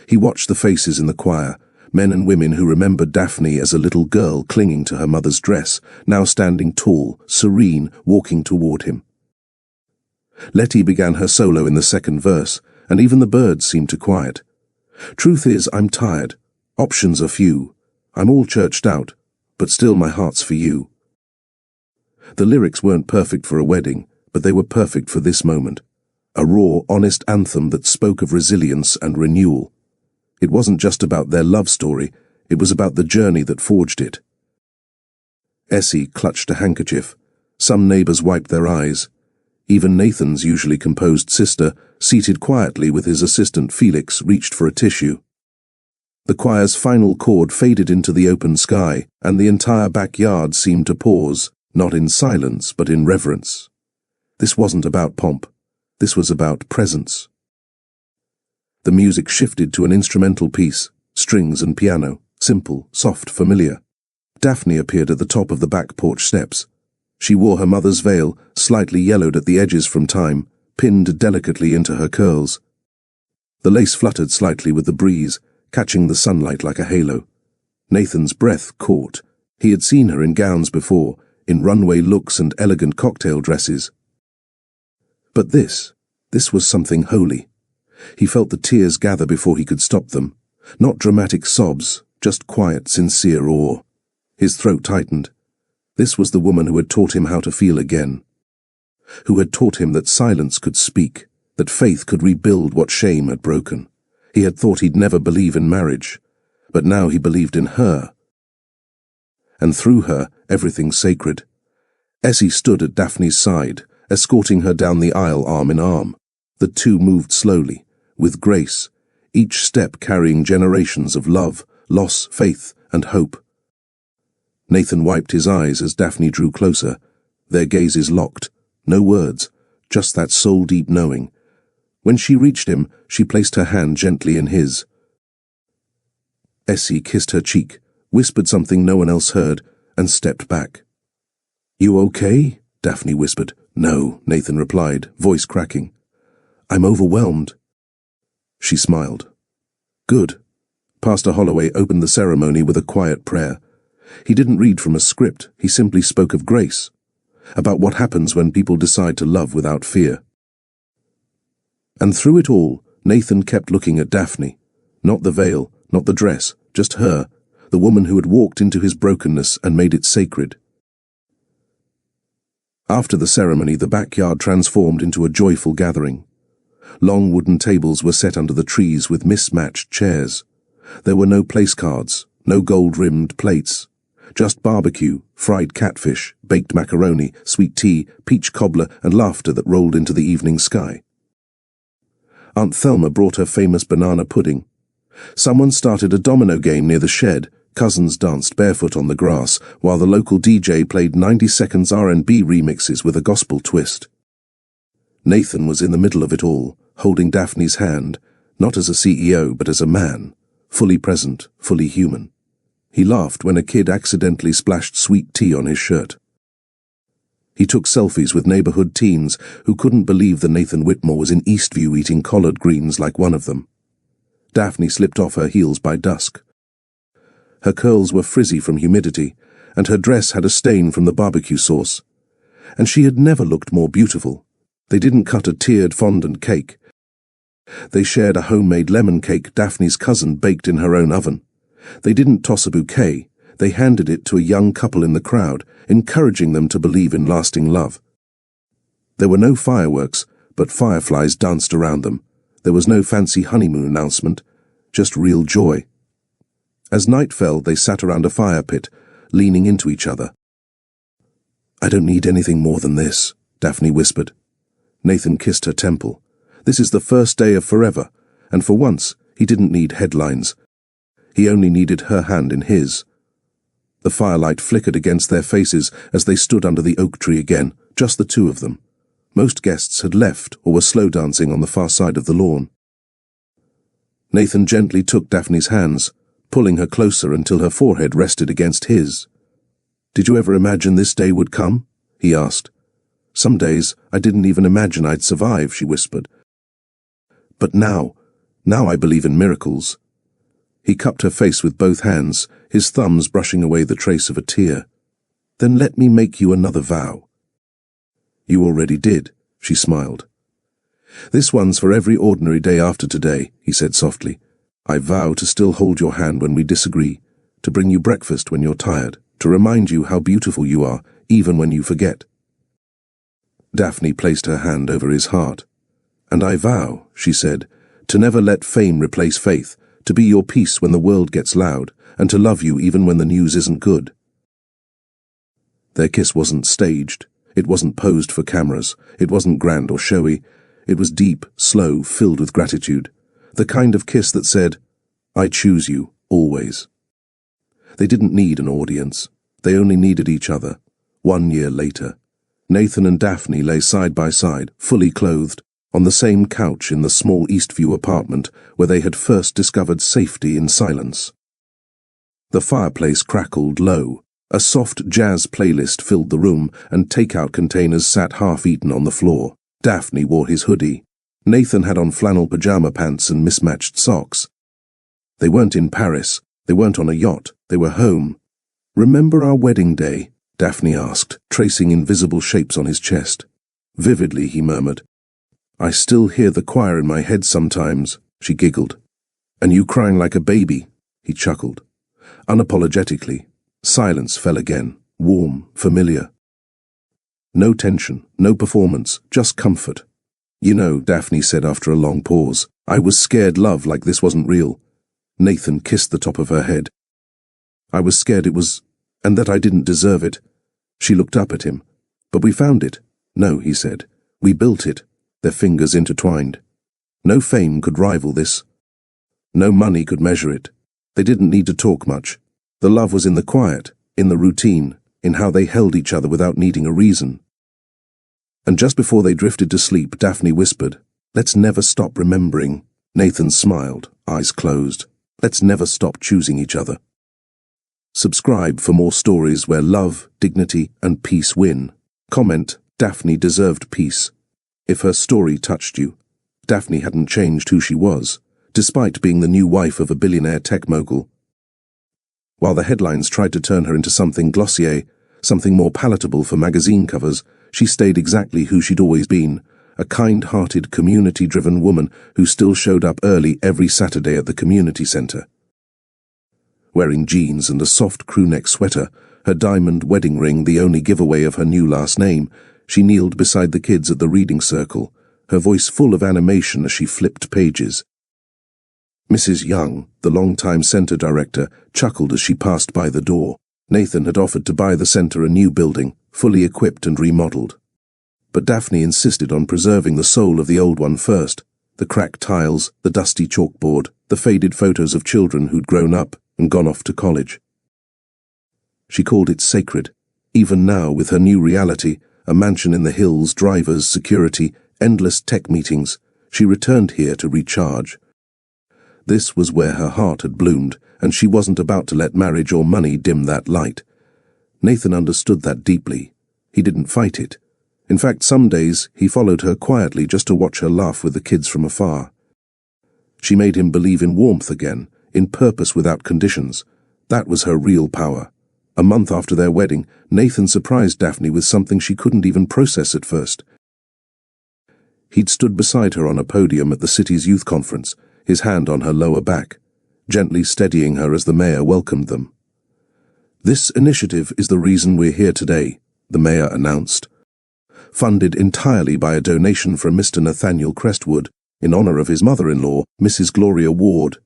He watched the faces in the choir, men and women who remembered Daphne as a little girl clinging to her mother's dress, now standing tall, serene, walking toward him. Letty began her solo in the second verse, and even the birds seemed to quiet. "Truth is, I'm tired. Options are few. I'm all churched out, but still my heart's for you." The lyrics weren't perfect for a wedding, but they were perfect for this moment. A raw, honest anthem that spoke of resilience and renewal. It wasn't just about their love story, it was about the journey that forged it. Essie clutched a handkerchief. Some neighbors wiped their eyes. Even Nathan's usually composed sister, seated quietly with his assistant Felix, reached for a tissue. The choir's final chord faded into the open sky, and the entire backyard seemed to pause, not in silence, but in reverence. This wasn't about pomp. This was about presence. The music shifted to an instrumental piece, strings and piano, simple, soft, familiar. Daphne appeared at the top of the back porch steps. She wore her mother's veil, slightly yellowed at the edges from time, pinned delicately into her curls. The lace fluttered slightly with the breeze, catching the sunlight like a halo. Nathan's breath caught. He had seen her in gowns before, in runway looks and elegant cocktail dresses. But this was something holy. He felt the tears gather before he could stop them. Not dramatic sobs, just quiet, sincere awe. His throat tightened. This was the woman who had taught him how to feel again. Who had taught him that silence could speak, that faith could rebuild what shame had broken. He had thought he'd never believe in marriage, but now he believed in her. And through her, everything sacred. Essie stood at Daphne's side, escorting her down the aisle arm in arm. The two moved slowly, with grace, each step carrying generations of love, loss, faith, and hope. Nathan wiped his eyes as Daphne drew closer, their gazes locked, no words, just that soul-deep knowing. When she reached him, she placed her hand gently in his. Essie kissed her cheek, whispered something no one else heard, and stepped back. "You okay?" Daphne whispered. "No," Nathan replied, voice cracking. "I'm overwhelmed." She smiled. "Good." Pastor Holloway opened the ceremony with a quiet prayer. He didn't read from a script, he simply spoke of grace, about what happens when people decide to love without fear. And through it all, Nathan kept looking at Daphne. Not the veil, not the dress, just her, the woman who had walked into his brokenness and made it sacred. After the ceremony, the backyard transformed into a joyful gathering. Long wooden tables were set under the trees with mismatched chairs. There were no place cards, no gold-rimmed plates. Just barbecue, fried catfish, baked macaroni, sweet tea, peach cobbler, and laughter that rolled into the evening sky. Aunt Thelma brought her famous banana pudding. Someone started a domino game near the shed. Cousins danced barefoot on the grass, while the local DJ played 90 seconds R&B remixes with a gospel twist. Nathan was in the middle of it all, holding Daphne's hand, not as a CEO but as a man, fully present, fully human. He laughed when a kid accidentally splashed sweet tea on his shirt. He took selfies with neighborhood teens who couldn't believe that Nathan Whitmore was in Eastview eating collard greens like one of them. Daphne slipped off her heels by dusk. Her curls were frizzy from humidity, and her dress had a stain from the barbecue sauce. And she had never looked more beautiful. They didn't cut a tiered fondant cake. They shared a homemade lemon cake Daphne's cousin baked in her own oven. They didn't toss a bouquet. They handed it to a young couple in the crowd, encouraging them to believe in lasting love. There were no fireworks, but fireflies danced around them. There was no fancy honeymoon announcement, just real joy. As night fell, they sat around a fire pit, leaning into each other. "I don't need anything more than this," Daphne whispered. Nathan kissed her temple. This is the first day of forever, and for once, he didn't need headlines. He only needed her hand in his. The firelight flickered against their faces as they stood under the oak tree again, just the two of them. Most guests had left or were slow dancing on the far side of the lawn. Nathan gently took Daphne's hands, pulling her closer until her forehead rested against his. "Did you ever imagine this day would come?" he asked. "Some days I didn't even imagine I'd survive," she whispered. "But now I believe in miracles." He cupped her face with both hands, his thumbs brushing away the trace of a tear. "Then let me make you another vow." "You already did," she smiled. "This one's for every ordinary day after today," he said softly. "I vow to still hold your hand when we disagree, to bring you breakfast when you're tired, to remind you how beautiful you are, even when you forget." Daphne placed her hand over his heart. "And I vow," she said, "to never let fame replace faith, to be your peace when the world gets loud, and to love you even when the news isn't good." Their kiss wasn't staged. It wasn't posed for cameras. It wasn't grand or showy. It was deep, slow, filled with gratitude. The kind of kiss that said, "I choose you, always." They didn't need an audience. They only needed each other. 1 year later, Nathan and Daphne lay side by side, fully clothed, on the same couch in the small Eastview apartment where they had first discovered safety in silence. The fireplace crackled low. A soft jazz playlist filled the room, and takeout containers sat half-eaten on the floor. Daphne wore his hoodie. Nathan had on flannel pajama pants and mismatched socks. They weren't in Paris. They weren't on a yacht. They were home. "Remember our wedding day?" Daphne asked, tracing invisible shapes on his chest. "Vividly," he murmured. "I still hear the choir in my head sometimes," she giggled. "And you crying like a baby," he chuckled. Unapologetically, silence fell again, warm, familiar. No tension, no performance, just comfort. "You know," Daphne said after a long pause, "I was scared love like this wasn't real." Nathan kissed the top of her head. "I was scared it was, and that I didn't deserve it." She looked up at him. "But we found it." "No," he said. "We built it." Their fingers intertwined. No fame could rival this. No money could measure it. They didn't need to talk much. The love was in the quiet, in the routine, in how they held each other without needing a reason. And just before they drifted to sleep, Daphne whispered, "Let's never stop remembering." Nathan smiled, eyes closed. "Let's never stop choosing each other." Subscribe for more stories where love, dignity, and peace win. Comment, "Daphne deserved peace." If her story touched you. Daphne hadn't changed who she was, despite being the new wife of a billionaire tech mogul. While the headlines tried to turn her into something glossier, something more palatable for magazine covers, she stayed exactly who she'd always been, a kind-hearted, community-driven woman who still showed up early every Saturday at the community centre. Wearing jeans and a soft crewneck sweater, her diamond wedding ring the only giveaway of her new last name, she kneeled beside the kids at the reading circle, her voice full of animation as she flipped pages. Mrs. Young, the long-time centre director, chuckled as she passed by the door. Nathan had offered to buy the centre a new building, fully equipped and remodelled. But Daphne insisted on preserving the soul of the old one first, the cracked tiles, the dusty chalkboard, the faded photos of children who'd grown up and gone off to college. She called it sacred. Even now, with her new reality, a mansion in the hills, drivers, security, endless tech meetings, she returned here to recharge. This was where her heart had bloomed, and she wasn't about to let marriage or money dim that light. Nathan understood that deeply. He didn't fight it. In fact, some days he followed her quietly just to watch her laugh with the kids from afar. She made him believe in warmth again, in purpose without conditions. That was her real power. A month after their wedding, Nathan surprised Daphne with something she couldn't even process at first. He'd stood beside her on a podium at the city's youth conference, his hand on her lower back, gently steadying her as the mayor welcomed them. "This initiative is the reason we're here today," the mayor announced. Funded entirely by a donation from Mr. Nathaniel Crestwood, in honor of his mother-in-law, Mrs. Gloria Ward.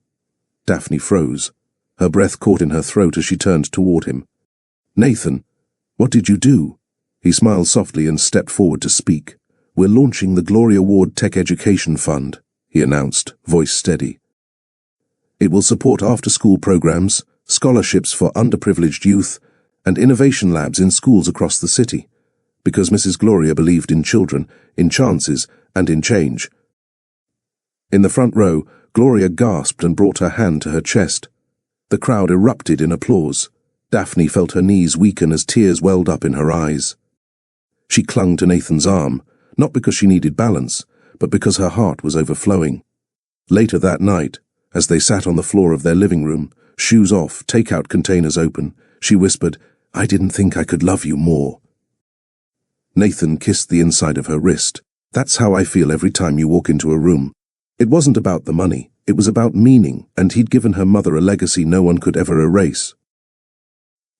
Daphne froze. Her breath caught in her throat as she turned toward him. "Nathan, what did you do?" He smiled softly and stepped forward to speak. "We're launching the Gloria Ward Tech Education Fund," he announced, voice steady. "It will support after-school programs, scholarships for underprivileged youth, and innovation labs in schools across the city, because Mrs. Gloria believed in children, in chances, and in change." In the front row, Gloria gasped and brought her hand to her chest. The crowd erupted in applause. Daphne felt her knees weaken as tears welled up in her eyes. She clung to Nathan's arm, not because she needed balance, but because her heart was overflowing. Later that night, as they sat on the floor of their living room, shoes off, takeout containers open, she whispered, "I didn't think I could love you more." Nathan kissed the inside of her wrist. "That's how I feel every time you walk into a room." It wasn't about the money, it was about meaning, and he'd given her mother a legacy no one could ever erase.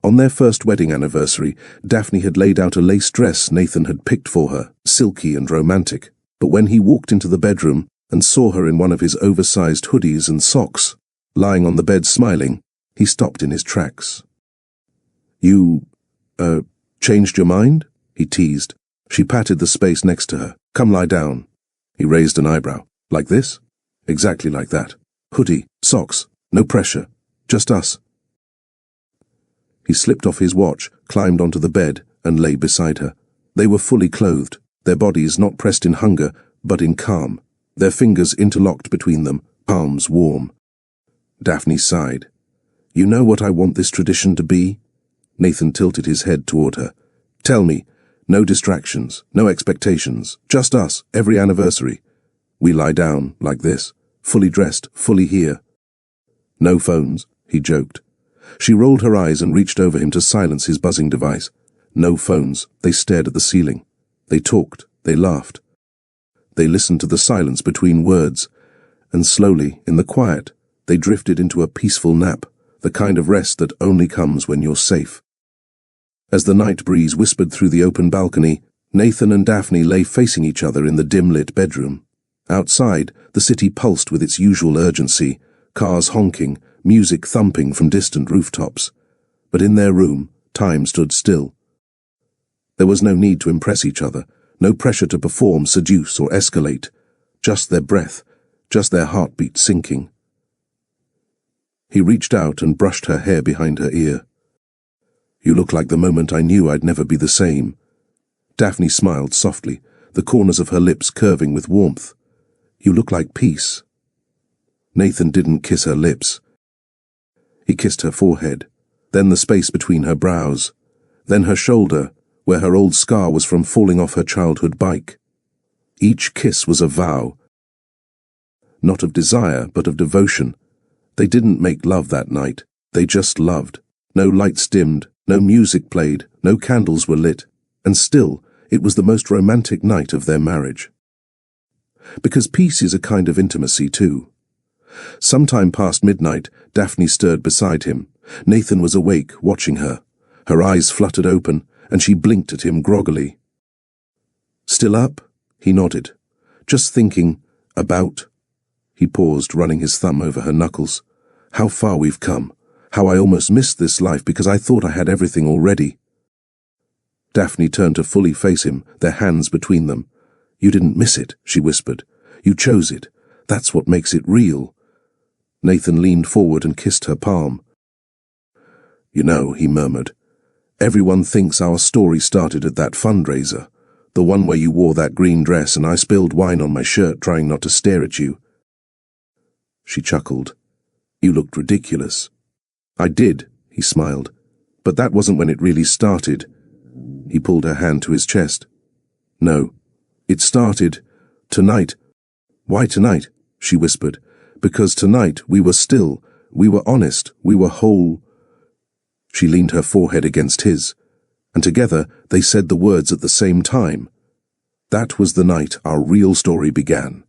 On their first wedding anniversary, Daphne had laid out a lace dress Nathan had picked for her, silky and romantic. But when he walked into the bedroom and saw her in one of his oversized hoodies and socks, lying on the bed smiling, he stopped in his tracks. "You, changed your mind?" he teased. She patted the space next to her. "Come lie down." He raised an eyebrow. "Like this?" "Exactly like that. Hoodie, socks, no pressure, just us." He slipped off his watch, climbed onto the bed, and lay beside her. They were fully clothed, their bodies not pressed in hunger, but in calm, their fingers interlocked between them, palms warm. Daphne sighed. "You know what I want this tradition to be?" Nathan tilted his head toward her. "Tell me. No distractions, no expectations, just us, every anniversary. We lie down, like this, fully dressed, fully here." "No phones," he joked. She rolled her eyes and reached over him to silence his buzzing device. No phones. They stared at the ceiling. They talked. They laughed. They listened to the silence between words. And slowly, in the quiet, they drifted into a peaceful nap, the kind of rest that only comes when you're safe. As the night breeze whispered through the open balcony, Nathan and Daphne lay facing each other in the dim-lit bedroom. Outside, the city pulsed with its usual urgency, cars honking, music thumping from distant rooftops. But in their room, time stood still. There was no need to impress each other, no pressure to perform, seduce, or escalate. Just their breath, just their heartbeat sinking. He reached out and brushed her hair behind her ear. "You look like the moment I knew I'd never be the same." Daphne smiled softly, the corners of her lips curving with warmth. "You look like peace." Nathan didn't kiss her lips. He kissed her forehead, then the space between her brows, then her shoulder, where her old scar was from falling off her childhood bike. Each kiss was a vow. Not of desire, but of devotion. They didn't make love that night. They just loved. No lights dimmed, no music played, no candles were lit. And still, it was the most romantic night of their marriage. Because peace is a kind of intimacy too. Sometime past midnight, Daphne stirred beside him. Nathan was awake, watching her. Her eyes fluttered open, and she blinked at him groggily. "Still up?" He nodded. "Just thinking about—" He paused, running his thumb over her knuckles. "How far we've come. How I almost missed this life because I thought I had everything already." Daphne turned to fully face him, their hands between them. "You didn't miss it," she whispered. "You chose it. That's what makes it real." Nathan leaned forward and kissed her palm. "You know," he murmured, "everyone thinks our story started at that fundraiser, the one where you wore that green dress and I spilled wine on my shirt trying not to stare at you." She chuckled. "You looked ridiculous." "I did," he smiled, "but that wasn't when it really started." He pulled her hand to his chest. "No, it started tonight." "Why tonight?" she whispered. "Because tonight we were still, we were honest, we were whole." She leaned her forehead against his, and together they said the words at the same time. That was the night our real story began.